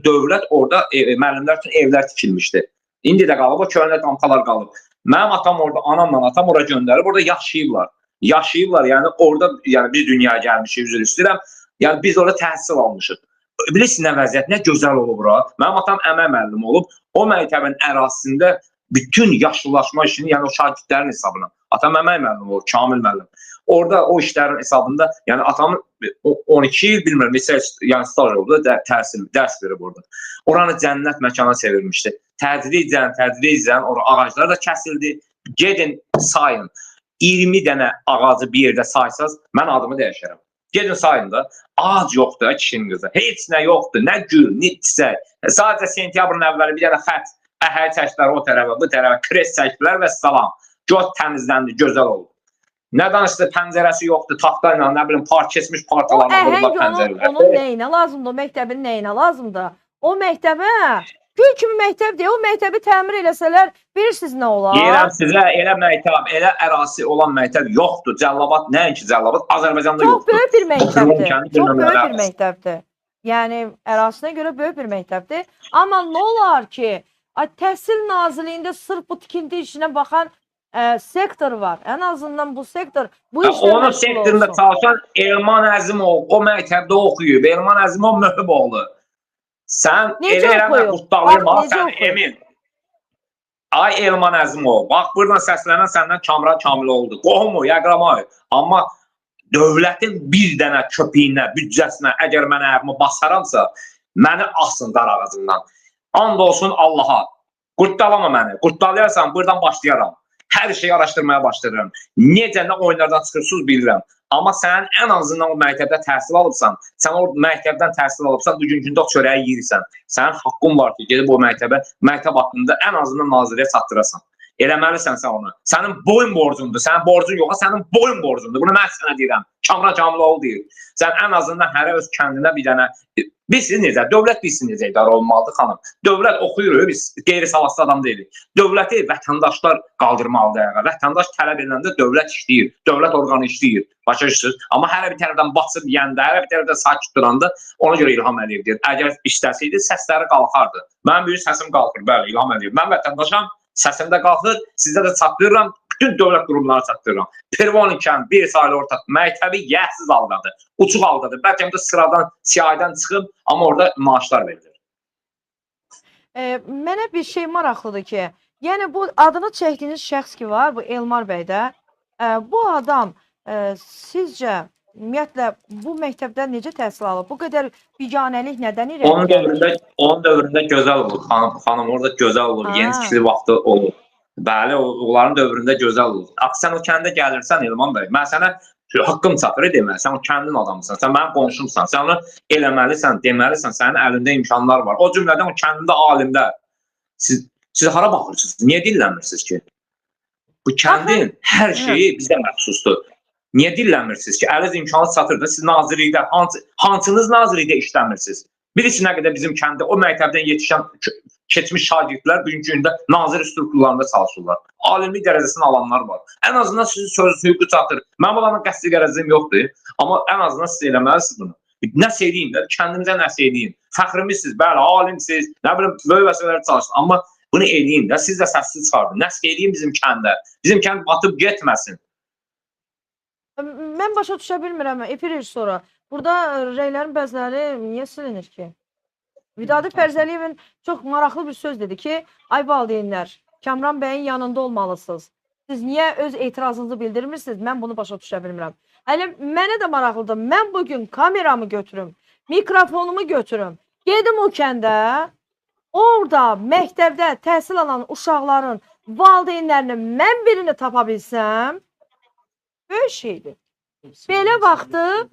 dövlət orada müəllimlər üçün evlər tikilmişdi. İndi də qalıb, o köhnə damxalar qalıb. Mənim atam orada, anamla atam oraya göndərib, orada yaşayıblar. Yəni orada biz dünyaya gəlmişik, üzr istəyirəm. Yəni biz orada təhsil almışıq. Bilirsiniz nə vəziyyət, nə gözəl olub bura. Mənim atam əmək müəllimi olub. O məktəbin ərazisində bütün yaşlılaşma işini, yəni o şagirdlərin hesabına. Atam əmək müəllimi olub, Kamil müəllim. Orada o işlərin hesabında, yəni atamın 12 il, bilmirəm, neçə yəni staj oldu, dərs verib orada. Oranı cənnət məkana çevirmişdi. Tədricən, ağaclar da kəsildi. Gedin, sayın. 20 dənə ağacı bir yerdə saysaz, mən adımı dəyişərəm. Gedin sayın da, ağac yoxdur, kişinin qızı. Heç nə yoxdur, nə gül, nə çiçək. Sadəcə sentyabrın əvvəli bir dənə xət, əhəl çəkdilər o tərəfə, bu tərəfə, kres çəkdilər və salam. Göz təmizləndi, gözəl oldu. Nə danışdı, pəncərəsi yoxdur, taxta ilə, nə bilim, keçmiş partalarla vururlar pəncərələr. Onun nəyinə lazımdır, o məktəbin nəyinə lazımdır? O məktəbə, gül kimi məktəbdir, o məktəbi təmir eləsələr, bilirsiniz nə olar? Deyirəm sizə, elə məktəb, elə ərazisi olan məktəb yoxdur. Cəlilabad, nəinki Cəlilabad, Azərbaycanda yoxdur. Çox böyük bir məktəbdir, çox böyük bir məktəbdir. Yəni, ərazisinə görə böyük bir məktəbdir. Amma nə olar ki, Təhsil Nazirliyində sırf bu tikinti işinə baxan sektor var. Ən azından bu sektor bu işlə məşğul olsun. Onun sektorunda çalışan Elman Əzimov, o məktəbdə oxuyub. Elman Əzimov Möhüboğlu. Sən elə eləmə qurtdalayma, sən emin. Ay Elman Əzimov, bax buradan səslənən səndən Kamran Kamil oldu. Qohum o, yaqramay. Amma dövlətin bir dənə köpəyinə, büdcəsinə, əgər mən ayağımı basaramsa, məni asın dar ağacından. And olsun Allaha. Qurtdalama məni. Qurtdalayarsan, buradan başlayaram. Hər şeyi araşdırmaya başlayıram. Necə nə oyunlardan çıxırsınız bilirəm. Amma sən ən azından o məktəbdə təhsil alıbsan, sən o məktəbdən təhsil alıbsan, bugünkündə o çörəyi yeyirsən. Sənin haqqın var ki, gedib o məktəb haqqında ən azından nazirliyə çatdırasan. Eləməlisən sən onu. Sənin boyun borcundur. Sənin borcun yoxsa, sənin boyun borcundur. Bunu mən sənə deyirəm. Kamran Kamiloğlu deyir. Sən ən azından hərə öz kəndinə bir dənə... Bilsiniz necə? Dövlət bilsin necə idarə olmalıdır, xanım. Dövlət oxuyuruq, biz qeyri-savadlı adam deyilik. Dövləti vətəndaşlar qaldırmalıdır ayağa. Vətəndaş tələb ediləndə dövlət işləyir. Dövlət orqanı işləyir. Başa düşürsünüz? Amma hər bir tərəfdən basıb yeyəndə, hər bir tərəfdən sakit duranda ona görə İlham Əliyev deyir. Əgər işləsəydi, səsləri qalxardı. Mənim büyük səsim qalxır, bəli, İlham Əliyev. Mən vətəndaşam, səsim də qalxır, sizə də çatdırıram, bütün dövlət qurumlarına çatdırıram. Pirvonikən bir saylı orta məktəbi yəhsiz aldadı, uçuq aldadı. Bəlkə də sıradan, siyahıdan çıxıb, amma orada maaşlar verilir. Mənə bir şey maraqlıdır ki, yəni bu adını çəkdiyiniz şəxs ki var, bu Elmar bəy də, bu adam sizcə ümumiyyətlə bu məktəbdə necə təhsil alıb? Bu qədər biganəlik nədən irəli Onun gəlir? dövründə, onun dövründə gözəl olur xanım, orada gözəl olur. Yeni Ha. tikili vaxtı olur. Bəli, onların dövründə gözəl olur. Axı sən o kəndə gəlirsən Elman bəy, mən sənə haqqım çatır deməli, sən o kəndin adamısan, sən mənim qonşumsan, sən onu eləməlisən, deməlisən, sənin əlində imkanlar var. O cümlədən o kəndində alimlər. Siz hara baxırsınız? Niyə dillənmirsiniz ki? Bu kəndin hər şeyi bizə məxsusdur. Niyə dillənmirsiniz ki? Əliz imkanı çatır da, siz nazirlikdə, hansınız nazirlikdə işləmirsiniz? Birisi nə qədər bizim kəndə, o məktəbdən yetişən keçmiş şagirdlər bugünkü gündə nazir strukturlarında çalışırlar. Alimlik dərəcəsini alanlar var. Ən azından sizin sözünüz hüququ çatır. Mənim olanın qəsdi qərəzim yoxdur. Amma ən azından siz eləməlisiniz bunu. Nəsə eləyin də, kəndinizə nəsə eləyin. Fəxrimizsiniz, bəli, alimsiniz, nə bilim, böyük vəsələlər çalışın. Amma bunu eləyin də, siz də səssiz çıxardın. Nəsə eləyin bizim kəndə. Bizim kənd batıb getməsin. Mən başa düşə bilmirəm, efir sonra. Burada rəylərin bəziləri niyə silinir ki? Vidadi Fərzəliyevin çox maraqlı bir söz dedi ki, ay valideynlər, Kamran bəyin yanında olmalısınız. Siz niyə öz etirazınızı bildirmirsiniz? Mən bunu başa düşə bilmirəm. Hələ mənə də maraqlıdır. Mən bugün kameramı götürüm, mikrofonumu götürüm, gedim o kəndə, orada məktəbdə təhsil alan uşaqların valideynlərini mən birini tapa bilsəm, böyük şeydir. Belə vaxtı,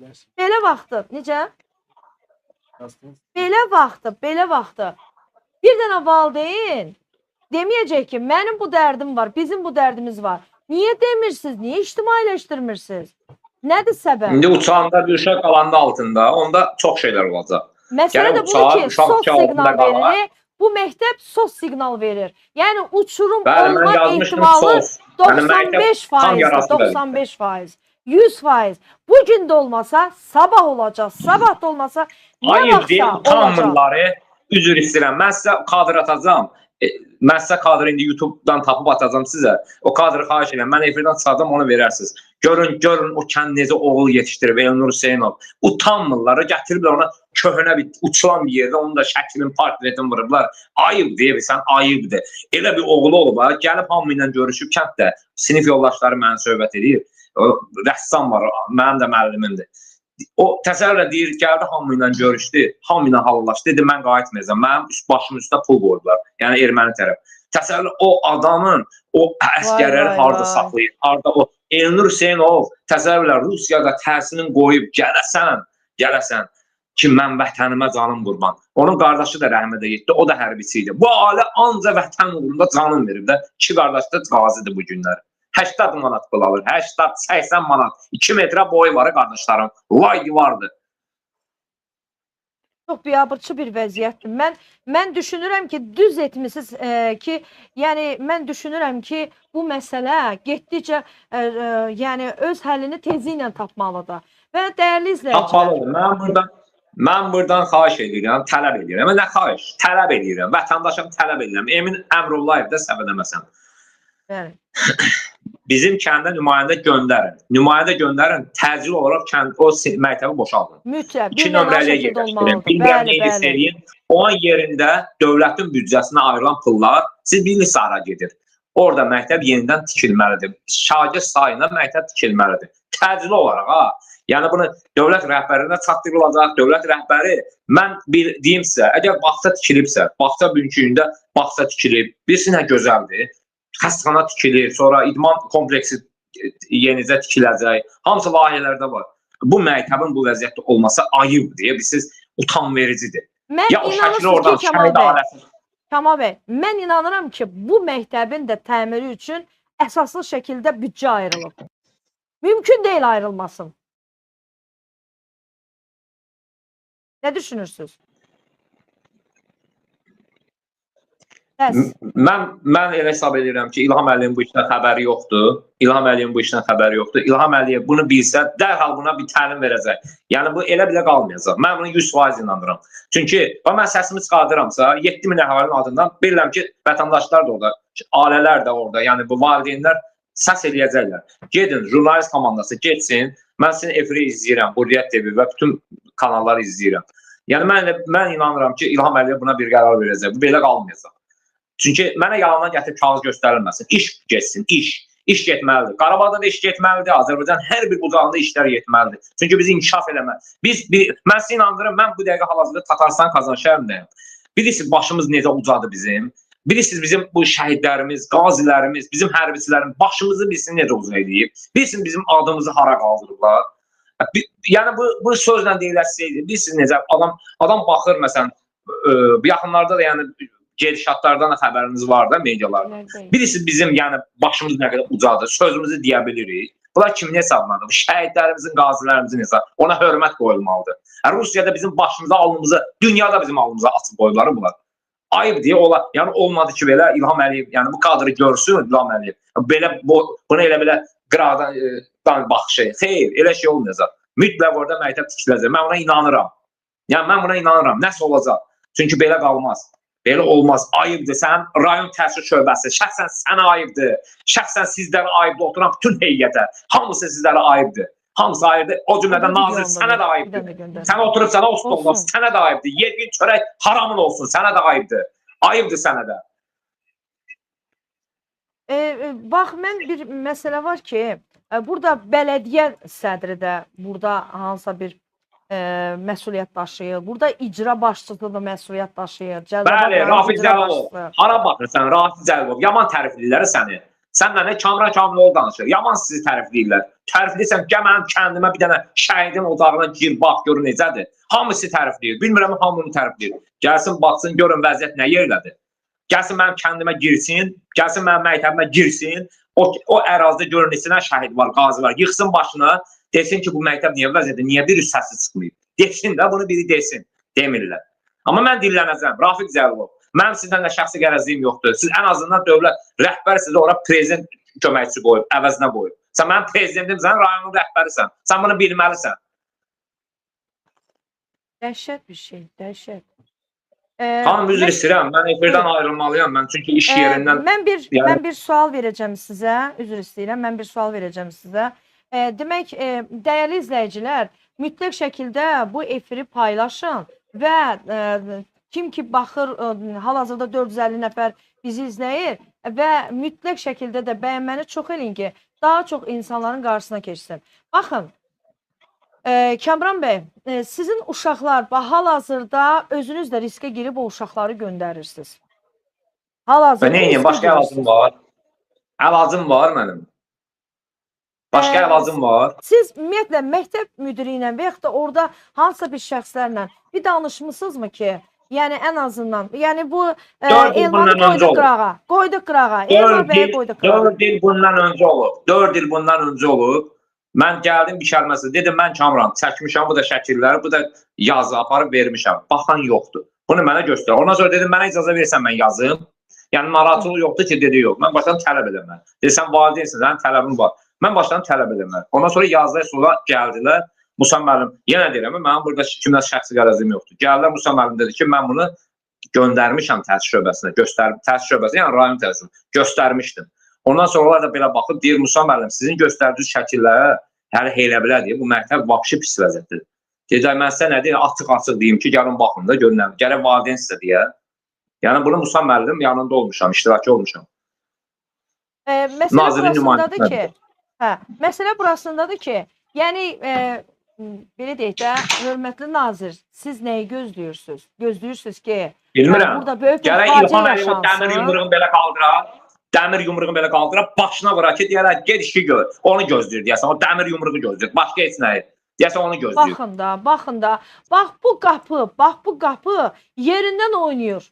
necə? Belə vaxtı. Bir dənə valideyn deməyəcək ki, mənim bu dərdim var, bizim bu dərdimiz var. Niyə demirsiniz? Niyə ictimailəşdirmirsiniz? Nədir səbəb? İndi uçağında bir uşaq qalanda altında, onda çox şeylər olacaq. Məsələ də budur ki, sos siqnal verir. Bu məktəb sos siqnal verir. Yəni uçurum olma ehtimalı 95%, 100%. Bugün də olmasa, sabah olacaq. Sabah da olmasa, nə vaxtsa olacaq. Tamırları üzr istəyirəm. Mən sizə kadr atacağım. Mən sizə kadrı indi YouTube-dan tapıb atacağım sizə. O kadrı xahiş edirəm. Mən efirdən çıxacağım, onu verərsiniz. Görün o kənd necə oğul yetişdirib Elnur Hüseynov. Utanmırlar, gətiriblər ona köhnə bir uçulan bir yerdə onun da şəklinin, portretini vurublar. Ayıb deyirsən, ayıbdır. Elə bir oğlu olub, gəlib hamı ilə görüşüb kənddə. Sinif yoldaşları mənə söhbət edir. Rəssam var, mənim də müəllimimdir. O təsəvvürlə deyir, gəldi hamı ilə görüşdü, hamı ilə hallaşdı, dedi mən qayıtmayacağam. Mənim başımın üstə pul qoydular, yəni erməni tərəf. Təsəvvürlə o adamın, o əskərləri harada saxlayır, harada o Elnur Hüseynov təsəvvürlə Rusiyada təhsilini qoyub gələsən ki, mən vətənimə canım qurban. Onun qardaşı da rəhmətə getdi, o da hərbiçi idi. Bu ailə anca vətən uğrunda canım verib də, iki qardaş da qazidir bu günlər. 80 manat pul alır, 80 manat, 2 metrə boyu var qardaşlarım, vay divardır. Çox biabırçı bir vəziyyətdir. Mən düşünürəm ki, düz etmişsiniz ki, yəni mən düşünürəm ki, bu məsələ getdikcə yəni öz həllini tezli ilə tapmalıdır. Və dəyərli izləyicilər. Mən buradan xahiş edirəm, tələb edirəm. Nə xahiş? Tələb edirəm. Vətəndaşım tələb edirəm. Emin Əmrullayev də səhv edəməsəm. Bəli. Bizim kəndə nümayəndə göndərin. Təcil olaraq o məktəbi boşaldın. Mütləq. Bir nömrəli şəkildə olmalıdır. Bəli. Onun yerində dövlətin büdcəsinə ayrılan pullar siz bilirsiniz hara gedir. Orada məktəb yenidən tikilməlidir. Şagird sayına məktəb tikilməlidir. Təcil olaraq ha. Yəni bunu dövlət rəhbərinə çatdırılacaq. Dövlət rəhbəri, mən deyim sizə, əgər bağça tikilibsə, bağça bugünkü gündə bağça tikilib, bilirsin nə gözəldir. Xəstəxana tikilir, sonra idman kompleksi yenicə tikiləcək. Hamısı layihələrdə var. Bu məktəbin bu vəziyyətdə olması ayıb deyə bilirsiniz, utanvericidir. Mən inanırsınız ki, Kamal bəy, mən inanıram ki, bu məktəbin də təmiri üçün əsaslı şəkildə büdcə ayrılıb. Mümkün deyil ayrılmasın. Nə düşünürsünüz? Mən elə hesab edirəm ki, İlham Əliyevin bu işdən xəbəri yoxdur. İlham Əliyev bunu bilsə, dərhal buna bir təlim verəcək. Yəni bu elə bilə qalmayacaq. Mən bunu 100% inanıram. Çünki mən səsimi çıxardıramsa, 7000 əhalinin adından bilirəm ki, vətəndaşlar da orada, ailələr də orada, yəni bu valideynlər səs eləyəcəklər. Gedin, jurnalist komandası getsin. Mən sizin efiri izləyirəm, Hürriyyət TV və bütün kanalları izləyirəm. Yəni mən inanıram ki, İlham Əliyev buna bir qərar verəcək. Bu belə qalmayacaq. Çünki mənə yalandan gətirib kağız göstərilməsin. İş geçsin, iş. iş getməlidir. Qarabağda da iş getməlidir. Azərbaycan hər bir bucağında işlər getməlidir. Çünki bizi inkişaf eləməli. Mən sizə inandırım, mən bu dəqiqə hal-hazırda Tatarstan Kazan şəhərindəyim. Bilirsiniz başımız necə ucadı bizim. Bilirsiniz bizim bu şəhidlərimiz, qazilərimiz, bizim hərbiçilərimiz başımızı bilsin necə uca edib. Bilirsiniz bizim adımızı hara qaldırıblar. Yəni bu sözlə deyilərsəydi, bilirsiniz necə adam baxır məsələn yaxınlarda da yəni gedişatlardan da xəbəriniz var da medialarda. Bilirsiniz bizim yəni başımız nə qədər ucadır, sözümüzü deyə bilirik. Bunlar kimin hesabındadır? Bu şəhidlərimizin, qazilərimizin hesabı. Ona hörmət qoyulmalıdır. Rusiyada bizim başımıza, alnımıza, dünyada bizim alnımıza açıb qoyublar bunlar. Ayıb deyə ola. Yəni olmadı ki belə İlham Əliyev, yəni bu kadrı görsün İlham Əliyev. Belə bunu elə qıradan baxışı. Xeyr, elə şey olmayacaq. Mütləq orada məktəb tikiləcək. Mən buna inanıram. Yəni mən buna inanıram. Nəsə olacaq. Çünki belə qalmaz. Belə olmaz. Ayıbdır. Sənin rayon təhsil şöbəsi, şəxsən sənə ayıbdır. Şəxsən sizlərə ayıbdır. Oturan bütün heyətə. Hamısı sizlərə ayıbdır. Hamısı ayıbdır. O cümlədən nazir sənə də ayıbdır. Sən oturub sənə o stolda, sənə də ayıbdır. Yediyin çörək haramın olsun. Sənə də ayıbdır. Ayıbdır sənə də. Bax, mən bir məsələ var ki, burada bələdiyyə sədri də burada hansısa bir məsuliyyət daşıyır. Burada icra başçısı da məsuliyyət daşıyır. Bəli, Rafiq Cəlilov. Hara baxırsan, Rafiq Cəlilov. Yaman tərifləyirlər səni. Sənlə nə Kamran Kamiloğlu danışır. Yaman sizi tərifləyirlər. Tərifləyirsən, gəl mənim kəndimə bir dənə şəhidin ocağına gir, bax, gör necədir. Hamısı tərifləyir. Bilmirəm, hamını tərifləyir. Gəlsin, baxsın, görün vəziyyət nə yerlədir. Gəlsin mənim kəndimə girsin, gəlsin mənim məktəbimə girsin. O ərazidə görün neçə şəhid var, qazi var. Yıxsın başına, desin ki, bu məktəb niyə vəziyyətdir, niyə bir üst səsi çıxmayıb. Desin də, bunu biri desin. Demirlər. Amma mən dillənəcəm, Rafiq Cəlilov. Mənim sizdən də şəxsi qərəzliyim yoxdur. Siz ən azından dövlət rəhbər sizi ora prezident köməkçisi qoyub, əvəzinə qoyub. Sən mənim prezidentimsən, rayonun rəhbərisən. Sən bunu bilməlisən. Dəhşət bir şey, dəhşət. Xanım, üzr istəyirəm. Mən efirdən ayrılmalıyam. Mən çünki iş yerindən... Mən bir sual verəcəm sizə. Üzr istəyirəm. Mən bir sual verəcəm sizə. Demək, dəyərli izləyicilər, mütləq şəkildə bu efiri paylaşın və kim ki baxır, hal-hazırda 450 nəfər bizi izləyir və mütləq şəkildə də bəyənməni çox eləyin ki, daha çox insanların qarşısına keçsin. Baxın, Kamran bəy, sizin uşaqlar hal-hazırda özünüz də riskə girib o uşaqları göndərirsiniz. Hal-hazırda neyim, başqa əlacım var. Əlacım var mənim. Başqa əlacım var. Siz ümumiyyətlə məktəb müdiri ilə və yaxud da orada hansısa bir şəxslərlə bir danışmısınızmı ki, yəni ən azından, yəni bu Elvanı qoyduq qırağa, Elvan bəyə qoyduq qırağa. 4 il bundan öncə olub, 4 il bundan öncə olub. Mən gəldim bir kəlməsi, dedim mən Kamran, çəkmişəm bu da şəkilləri, bu da yazı aparıb vermişəm. Baxan yoxdur. Bunu mənə göstər. Ondan sonra dedim, mənə icazə versən mən yazım. Yəni narahatçılıq yoxdur ki, dedi yox. Mən başladım tələb edəməm. Dedi, sən valideynsin, sənin tələbin var. Mən başladım tələb edəməm. Ondan sonra yazdılar, sonra gəldilər. Musa müəllim, yenə deyirəm, mənim burada kimdən şəxsi qərəzim yoxdur. Gəldilər, Musa müəllim dedi ki, mən bunu göndərmişəm təhsil şöbəsinə, təhsil şöbəsinə, yəni rayon təhsil göstərmişdim. Ondan sonra onlar da belə baxıb, deyir, Musa müəllim, sizin göstərdiyiniz şəkillərə hələ elə bilədir, bu məktəb vapşı pis vəziyyətdir. Deyir, mən sizə nə deyim, açıq-açıq deyim ki, gəlin baxın da, görünəm, gərək valideyn sizə deyə. Yəni, bunu Musa müəllim yanında olmuşam, iştirakçı olmuşam. Məsələ burasındadır ki, yəni, belə deyək də, hörmətli nazir, siz nəyi gözləyirsiniz? Gözləyirsiniz ki, bilmirəm, gərək İlham Əliyev dəmir yumruğunu belə qaldırar, dəmir yumruğunu belə qaldırar, başına vura ki, deyərək, ged işi gör, onu gözləyir, deyəsən, o dəmir yumruğu gözləyir, başqa heç nəyi, deyəsən, onu gözləyir. Baxın da, bax bu qapı yerindən oynayır,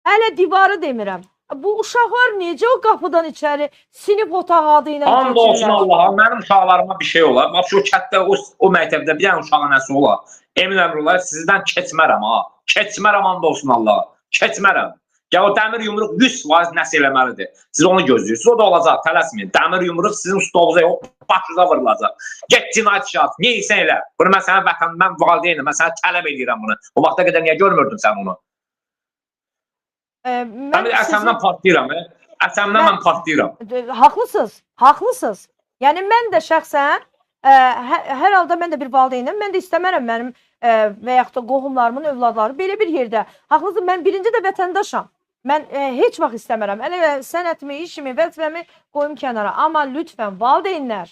hələ divarı demirəm. Bu uşaqlar necə o qapıdan içəri sinif otağı adı ilə keçirlər? And olsun Allaha, mənim uşaqlarıma bir şey olar. Bax, şu kətdə, o məktəbdə bir dənə uşağa nəsə olar. Eminəm olar, sizdən keçmərəm ha. Keçmərəm, and olsun Allaha. Keçmərəm. Ya o dəmir yumruq 100% nəsə eləməlidir. Siz onu gözləyirsiniz. O da olacaq, tələsməyin. Dəmir yumruq sizin stolunuza yox, başınıza vırılacaq. Get cinayət şahit, neysən elə. Bunu mən sənə vətən, mən valideynim, mən sənə tələb edirəm bunu. O vaxta qədər niyə görmürdün sən onu? Mən əsəmdən partlayıram. Əsəmdən mən partlayıram. Haqlısınız. Yəni, mən də şəxsən, hər halda mən də bir valideynim, mən də istəmərəm mənim və yaxud da qohumlarımın övladları belə bir yerdə. Haqlısınız, mən birinci də vətəndaşam. Mən heç vaxt istəmirəm. Elə sənətimi, işimi, vəzifəmi qoyum kənara. Amma lütfən valideynlər,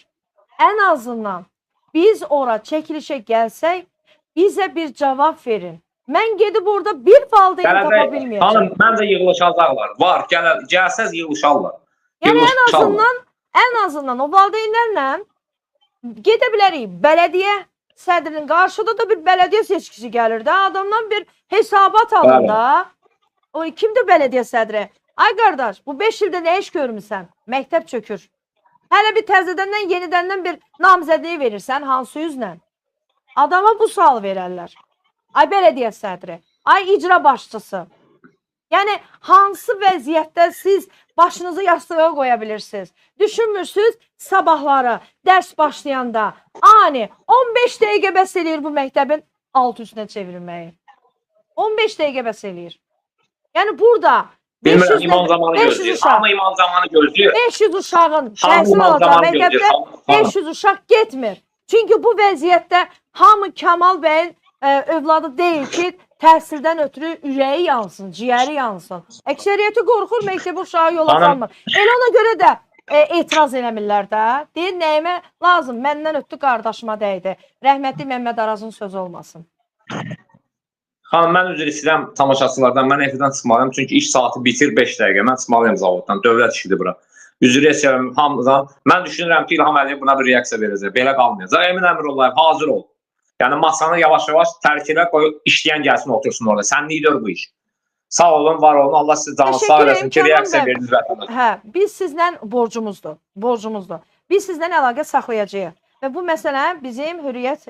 ən azından biz ora çəkilişə gəlsək, bizə bir cavab verin. Mən gedib orada bir valideyn tapa bilməyəcəm. Xanım, məncə yığılacaqlar. Var, gəlsəz yığılışarlar. Yəni ən azından o valideynlərlə gedə bilərik. Bələdiyyə sədrinin qarşıda da bir bələdiyyə seçkisi gəlir də. Adamdan bir hesabat alın da. O kimdir bələdiyyə sədri? Ay qardaş, bu 5 ildə nə iş görmüsən? Məktəb çökür. Hələ bir təzədəndən, yenidəndən bir namizədliyi verirsən, hansı üzlə? Adama bu sual verərlər. Ay bələdiyyə sədri, ay icra başçısı. Yəni, hansı vəziyyətdə siz başınızı yastığa qoya bilirsiniz? Düşünmürsünüz, sabahları dərs başlayanda ani 15 dəqiqə bəs eləyir bu məktəbin alt üstünə çevrilməyi. 15 dəqiqə bəs eləyir. Yəni, burada 500 uşağın təhsil alacağı məktəbdə 500 uşaq getmir. Çünki bu vəziyyətdə hamı Kamal bəyin övladı deyil ki, təhsildən ötürü ürəyi yansın, ciyəri yansın. Əksəriyyəti qorxur, məktəbə uşağı yola salmır. Elə ona görə də etiraz eləmirlər də. Deyir, nəyimə lazım, məndən ötdü, qardaşıma dəydi. Rəhmətli Məmməd Arazın sözü olmasın. Xanım, mən üzr istəyirəm tamaşaçılardan, mən efirdən çıxmalıyım. Çünki iş saati bitir 5 dəqiqə, mən çıxmalıyım zavoddan, dövlət işidir bura. Üzr istəyirəm hamıdan. Mən düşünürəm ki, İlham Əliyev buna bir reaksiya verəcək, belə qalmayacaq. Emin Əmirollayev, hazır ol. Yəni, masanı yavaş-yavaş tərk elə, qoy, işləyən gəlsin, otursun orada. Sən lider bu iş. Sağ olun, var olun, Allah sizi canı sağ eləsin ki, reaksiya verdiniz vətəndaş. Hə, biz sizlə borcumuzdur. Biz sizlə əlaqə saxlayacağıq. Və bu məsələ bizim Hürriyyət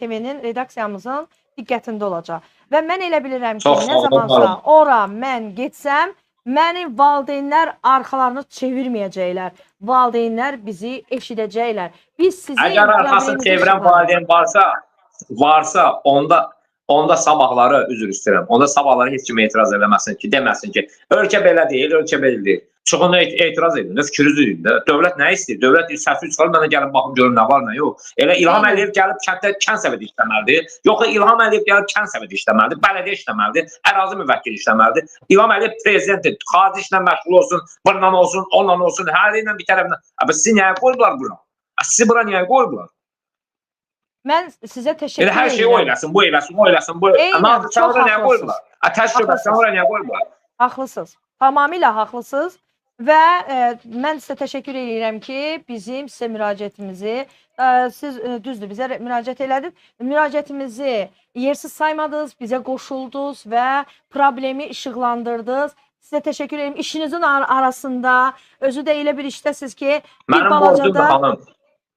TV-nin redaksiyamızın diqqətində olacaq. Və mən elə bilirəm ki, nə zamansa ora mən getsəm, mənim valideynlər arxalarını çevirməyəcəklər. Valideynlər bizi eşidəcəklər. Əgər arxasını çevirən valideyn varsa, onda sabahları, üzr istəyirəm, onda sabahları heç kimi etiraz eləməsin ki, deməsin ki, ölkə belə deyil, ölkə belə deyil. Çoxunu etiraz edin, fikrinizi deyin də. Dövlət nə istəyir? Dövlət səhvi çıxarır, mənə gəlib baxım görün nə var, nə yox. Elə İlham Əliyev gəlib kənd səvədi işləməlidir. Yoxsa İlham Əliyev gəlib kənd səvədi işləməlidir, bələdiyyə işləməlidir, ərazi müvəkkili işləməlidir. İlham Əliyev prezidentdir, xarici işlə məşğul olsun, bundan olsun, ondan olsun, hər ilə bir tərəfindən. Sizi niyə qoyublar bura? Sizi bura niyə qoyublar? Mən sizə təşəkkür edirəm. Elə hər şey o eləsin, bu eləsin, o eləsin, bu eləsin. Nazır niyə qoyublar? Təşkilatçılara niyə qoyublar? Haqlısınız. Tamamilə haqlısınız. Və mən sizə təşəkkür edirəm ki, bizim sizə müraciətimizi, siz düzdür, bizə müraciət elədiniz. Müraciətimizi yersiz saymadınız, bizə qoşuldunuz və problemi işıqlandırdınız. Sizə təşəkkür edirəm. İşinizin arasında, özü də elə bir işdəsiniz ki,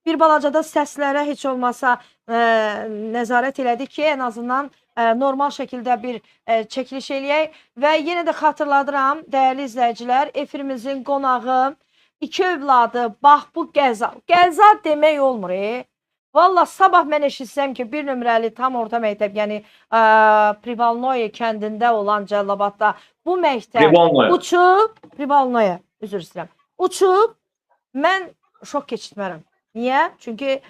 bir balacada səslərə heç olmasa nəzarət elədik ki, ən azından normal şəkildə bir çəkiliş eləyək. Və yenə də xatırladıram, dəyərli izləyicilər, efirimizin qonağı 2 övladı, bax bu Qəza. Qəza demək olmur. Valla sabah mən eşitsəm ki, bir nömrəli tam orta məktəb, yəni Privalnoye kəndində olan Cəlilabadda bu məktəb uçub, Privalnoye, üzr istəyirəm, uçub, mən şok keçirmərəm. Niyə? Çünki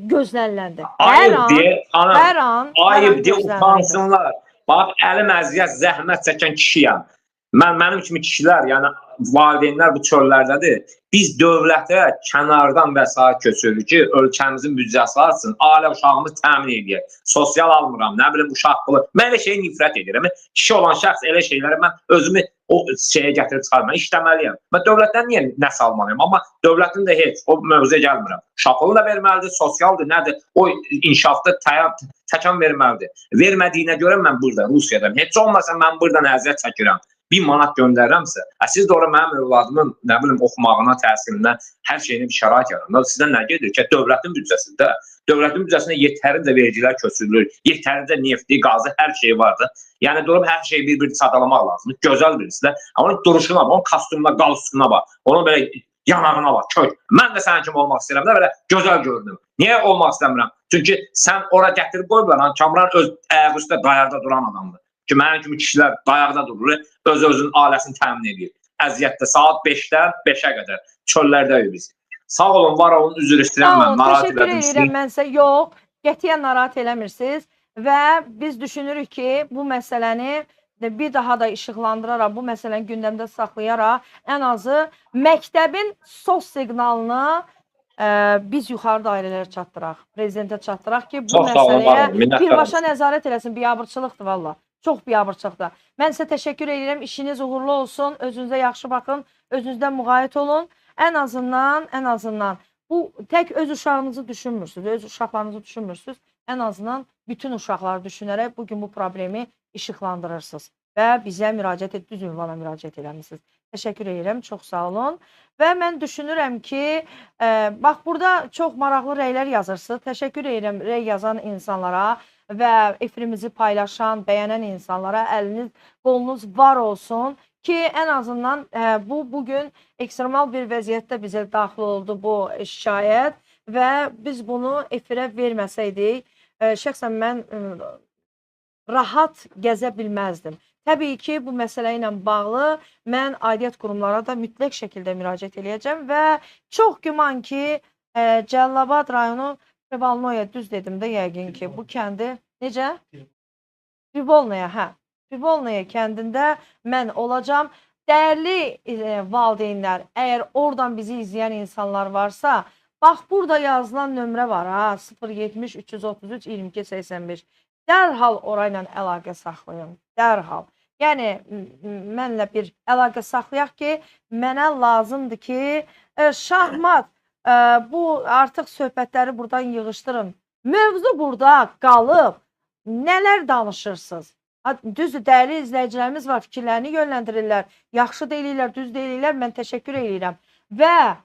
gözləniləndir. Hər an utansınlar. Bax, əlim əziyyət, zəhmət çəkən kişiyəm. Mənim kimi kişilər, yəni valideynlər bu çöllərdədir. Biz dövlətə kənardan vəsait köçürük ki, ölkəmizin büdcəsi artsın, ailə uşağımız təmin edək. Sosial almıram, nə bilim uşaq pulu. Mən elə şeyə nifrət edirəm. Kişi olan şəxs elə şeyləri mən özümü o şeyə gətirib çıxarmam. İşləməliyəm. Mən dövlətdən niyə nəsə almalıyım? Amma dövlətin də heç o mövzuya gəlmirəm. Şapılı da verməlidir, sosialdır, nədir? O inşaatda təkan verməlidir. Vermədiyinə görə mən burada, Rusiyadayım. Heç olmasa mən buradan əziyyət çəkirəm. 1000 manat göndərirəmsə, siz də ora mənim övladımın, nə bilim, oxumağına, təhsilindən, hər şeyini bir şərait yaradın. Sizdən nə gedir ki, dövlətin büdcəsində, dövlətin büdcəsində yetərincə vergilər köçürülür, yetərincə nefti, qazı, hər şey vardır. Yəni, durub hər şeyi bir-bir sadalamaq lazımdır. Gözəl birisilər. Onun duruşuna bax, onun kostyumuna, qalstukuna bax, onun belə yanağına bax, kök. Mən də sənin kimi olmaq istəyirəm də, belə gözəl görünüm. Niyə olmaq istəmirəm? Çünki sən ora gətirib qoyublar, Kamran öz ayağı üstə qayarda duran adamdır. Ki, mənim kimi kişilər dayaqda durur, öz-özünün ailəsini təmin edir. Əziyyətdə saat 5-dən 5-ə qədər çöllərdəyik biz. Sağ olun, var olun, üzr istəyirəm mən, narahat elədim sizi. Təşəkkür edirəm mənsə, yox, qətiyyən narahat eləmirsiniz və biz düşünürük ki, bu məsələni bir daha da işıqlandıraraq, bu məsələni gündəmdə saxlayaraq, ən azı məktəbin sos siqnalını biz yuxarı dairələrə çatdıraq, prezidentə çatdıraq ki, bu Çox sağ olun, var məsələyə olun. Minnətdaram birbaşa sizə. nəzarət eləsin. Biabırçılıqdır valla. Çox biabırçılıqdır. Mən sizə təşəkkür edirəm. İşiniz uğurlu olsun. Özünüzə yaxşı baxın. Özünüzdən müğayət olun. Ən azından bu tək öz uşağınızı düşünmürsünüz, öz uşaqlarınızı düşünmürsünüz. Ən azından bütün uşaqları düşünərək bugün bu problemi işıqlandırırsınız və bizə müraciət et, düz ünvana müraciət eləmisiniz. Təşəkkür edirəm, çox sağ olun. Və mən düşünürəm ki, bax burada çox maraqlı rəylər yazırsınız. Təşəkkür edirəm rəy yazan insanlara və efirimizi paylaşan, bəyənən insanlara əliniz, qolunuz var olsun ki, ən azından bugün ekstremal bir vəziyyətdə bizə daxil oldu bu şikayət və biz bunu efirə verməsəydik, şəxsən mən rahat gəzə bilməzdim. Təbii ki, bu məsələ ilə bağlı mən aidiyyət qurumlara da mütləq şəkildə müraciət eləyəcəm və çox güman ki, Cəlilabad rayonu Privolnoye, düz dedim də yəqin ki, bu kəndi necə? Privolnoye, hə. Privolnoye kəndində mən olacam. Dəyərli valideynlər, əgər oradan bizi izləyən insanlar varsa, bax burada yazılan nömrə var ha, 070 333 22 85. Dərhal orayla əlaqə saxlayın, dərhal. Yəni, mənlə bir əlaqə saxlayaq ki, mənə lazımdır ki, şahmat, bu artıq söhbətləri buradan yığışdırın. Mövzu burada qalıb, nələr danışırsınız? Düzdür, dəyərli izləyicilərimiz var, fikirlərini yönləndirirlər, yaxşı deyirlər, düz deyirlər, mən təşəkkür edirəm. Və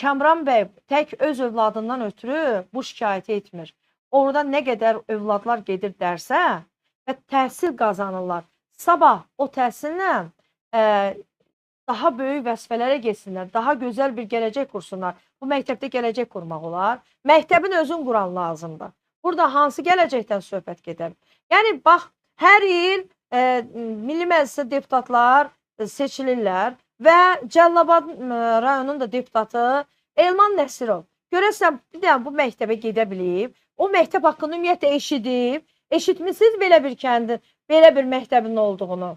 Kəmran bəy tək öz övladından ötürü bu şikayəti etmir. Orada nə qədər övladlar gedir dərsə və təhsil qazanırlar. Sabah o təhsillə daha böyük vəzifələrə geçsinlər, daha gözəl bir gələcək qursunlar. Bu məktəbdə gələcək qurmaq olar. Məktəbin özün quran lazımdır. Burada hansı gələcəkdən söhbət gedər? Yəni, bax, hər il Milli Məclisə deputatlar seçilirlər və Cəlilabad rayonunun da deputatı Elman Nəsirov. Görəsən, bir də bu məktəbə gedə bilib, o məktəb haqqında ümumiyyətlə eşidib, eşitmişsiniz belə bir kəndin, belə bir məktəbin olduğunu.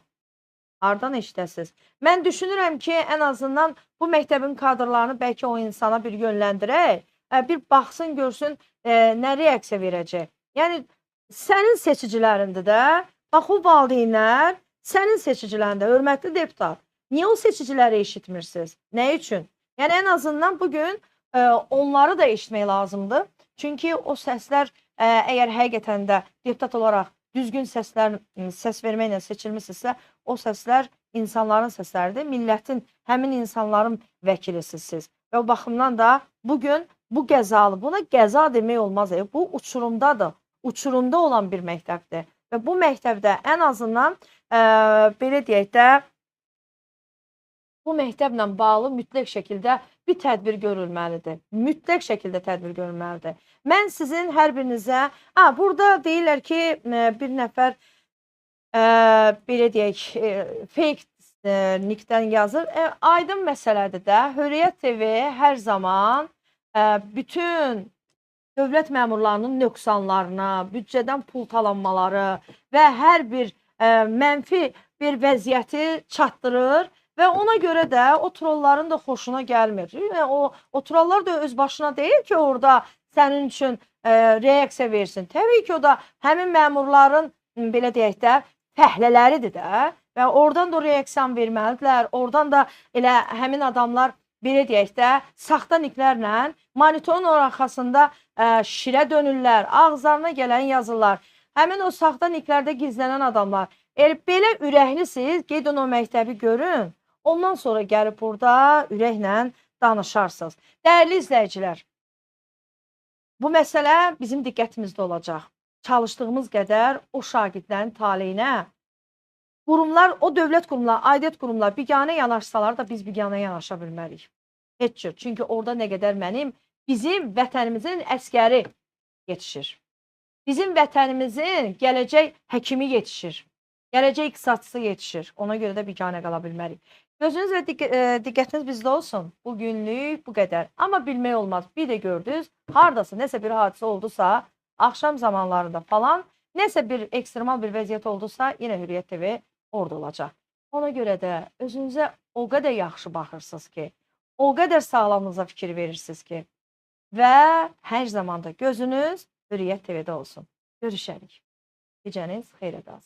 Hardan eşidəsiniz? Mən düşünürəm ki, ən azından bu məktəbin kadrlarını bəlkə o insana bir yönləndirək, bir baxsın, görsün, nə reaksiya verəcək. Yəni, sənin seçicilərindir də, bax, o valideynlər sənin seçicilərində, hörmətli deputat. Niyə o seçiciləri eşitmirsiniz? Nə üçün? Yəni, ən azından bugün onları da eşitmək lazımdır. Çünki o səslər, əgər həqiqətən də deputat olaraq düzgün səs verməklə seçilmişsinizsə, o səslər insanların səsləridir. Millətin, həmin insanların vəkilisiniz. Və o baxımdan da bugün bu qəzalı, buna qəza demək olmaz. Bu uçurumdadır. Uçurumda olan bir məktəbdir. Və bu məktəbdə ən azından, belə deyək də, bu məktəblə bağlı mütləq şəkildə bir tədbir görülməlidir. Mütləq şəkildə tədbir görülməlidir. Mən sizin hər birinizə, burada deyirlər ki, bir nəfər, belə deyək, fake nickdən yazır. Aydın məsələdir də, Hürriyyət TV hər zaman bütün dövlət məmurlarının nöqsanlarına, büdcədən pul talanmaları və hər bir mənfi bir vəziyyəti çatdırır. Və ona görə də o trolların da xoşuna gəlmir. O trollar da öz başına deyil ki, orada sənin üçün reaksiya versin. Təbii ki, o da həmin məmurların, belə deyək də, fəhlələridir də. Və oradan da reaksiyan verməlidirlər. Oradan da elə həmin adamlar, belə deyək də, saxta niklərlə monitorun arxasında şirə dönürlər, ağızlarına gələn yazırlar. Həmin o saxta niklərdə gizlənən adamlar. Belə ürəklisiniz, gedin o məktəbi görün. Ondan sonra gəlib burada ürəklə danışarsınız. Dəyərli izləyicilər, bu məsələ bizim diqqətimizdə olacaq. Çalışdığımız qədər o şagirdlərin taleyinə qurumlar, o dövlət qurumlar, aidiyyət qurumlar biganə yanaşsalar da biz biganə yanaşa bilmərik. Heç cür. Çünki orada nə qədər bizim vətənimizin əskəri yetişir. Bizim vətənimizin gələcək həkimi yetişir. Gələcək iqtisadçısı yetişir. Ona görə də biganə qala bilmərik. Gözünüz və diqqətiniz bizdə olsun. Bugünlük bu qədər. Amma bilmək olmaz. Bir də gördünüz, haradasa nəsə bir hadisə oldusa, axşam zamanlarında falan, nəsə bir ekstremal bir vəziyyət oldusa, yenə Hürriyyət TV orada olacaq. Ona görə də özünüzə o qədər yaxşı baxırsınız ki, o qədər sağlamlığınıza fikir verirsiniz ki və hər zaman da gözünüz Hürriyyət TV-də olsun. Görüşərik. Gecəniz xeyrə qalsın.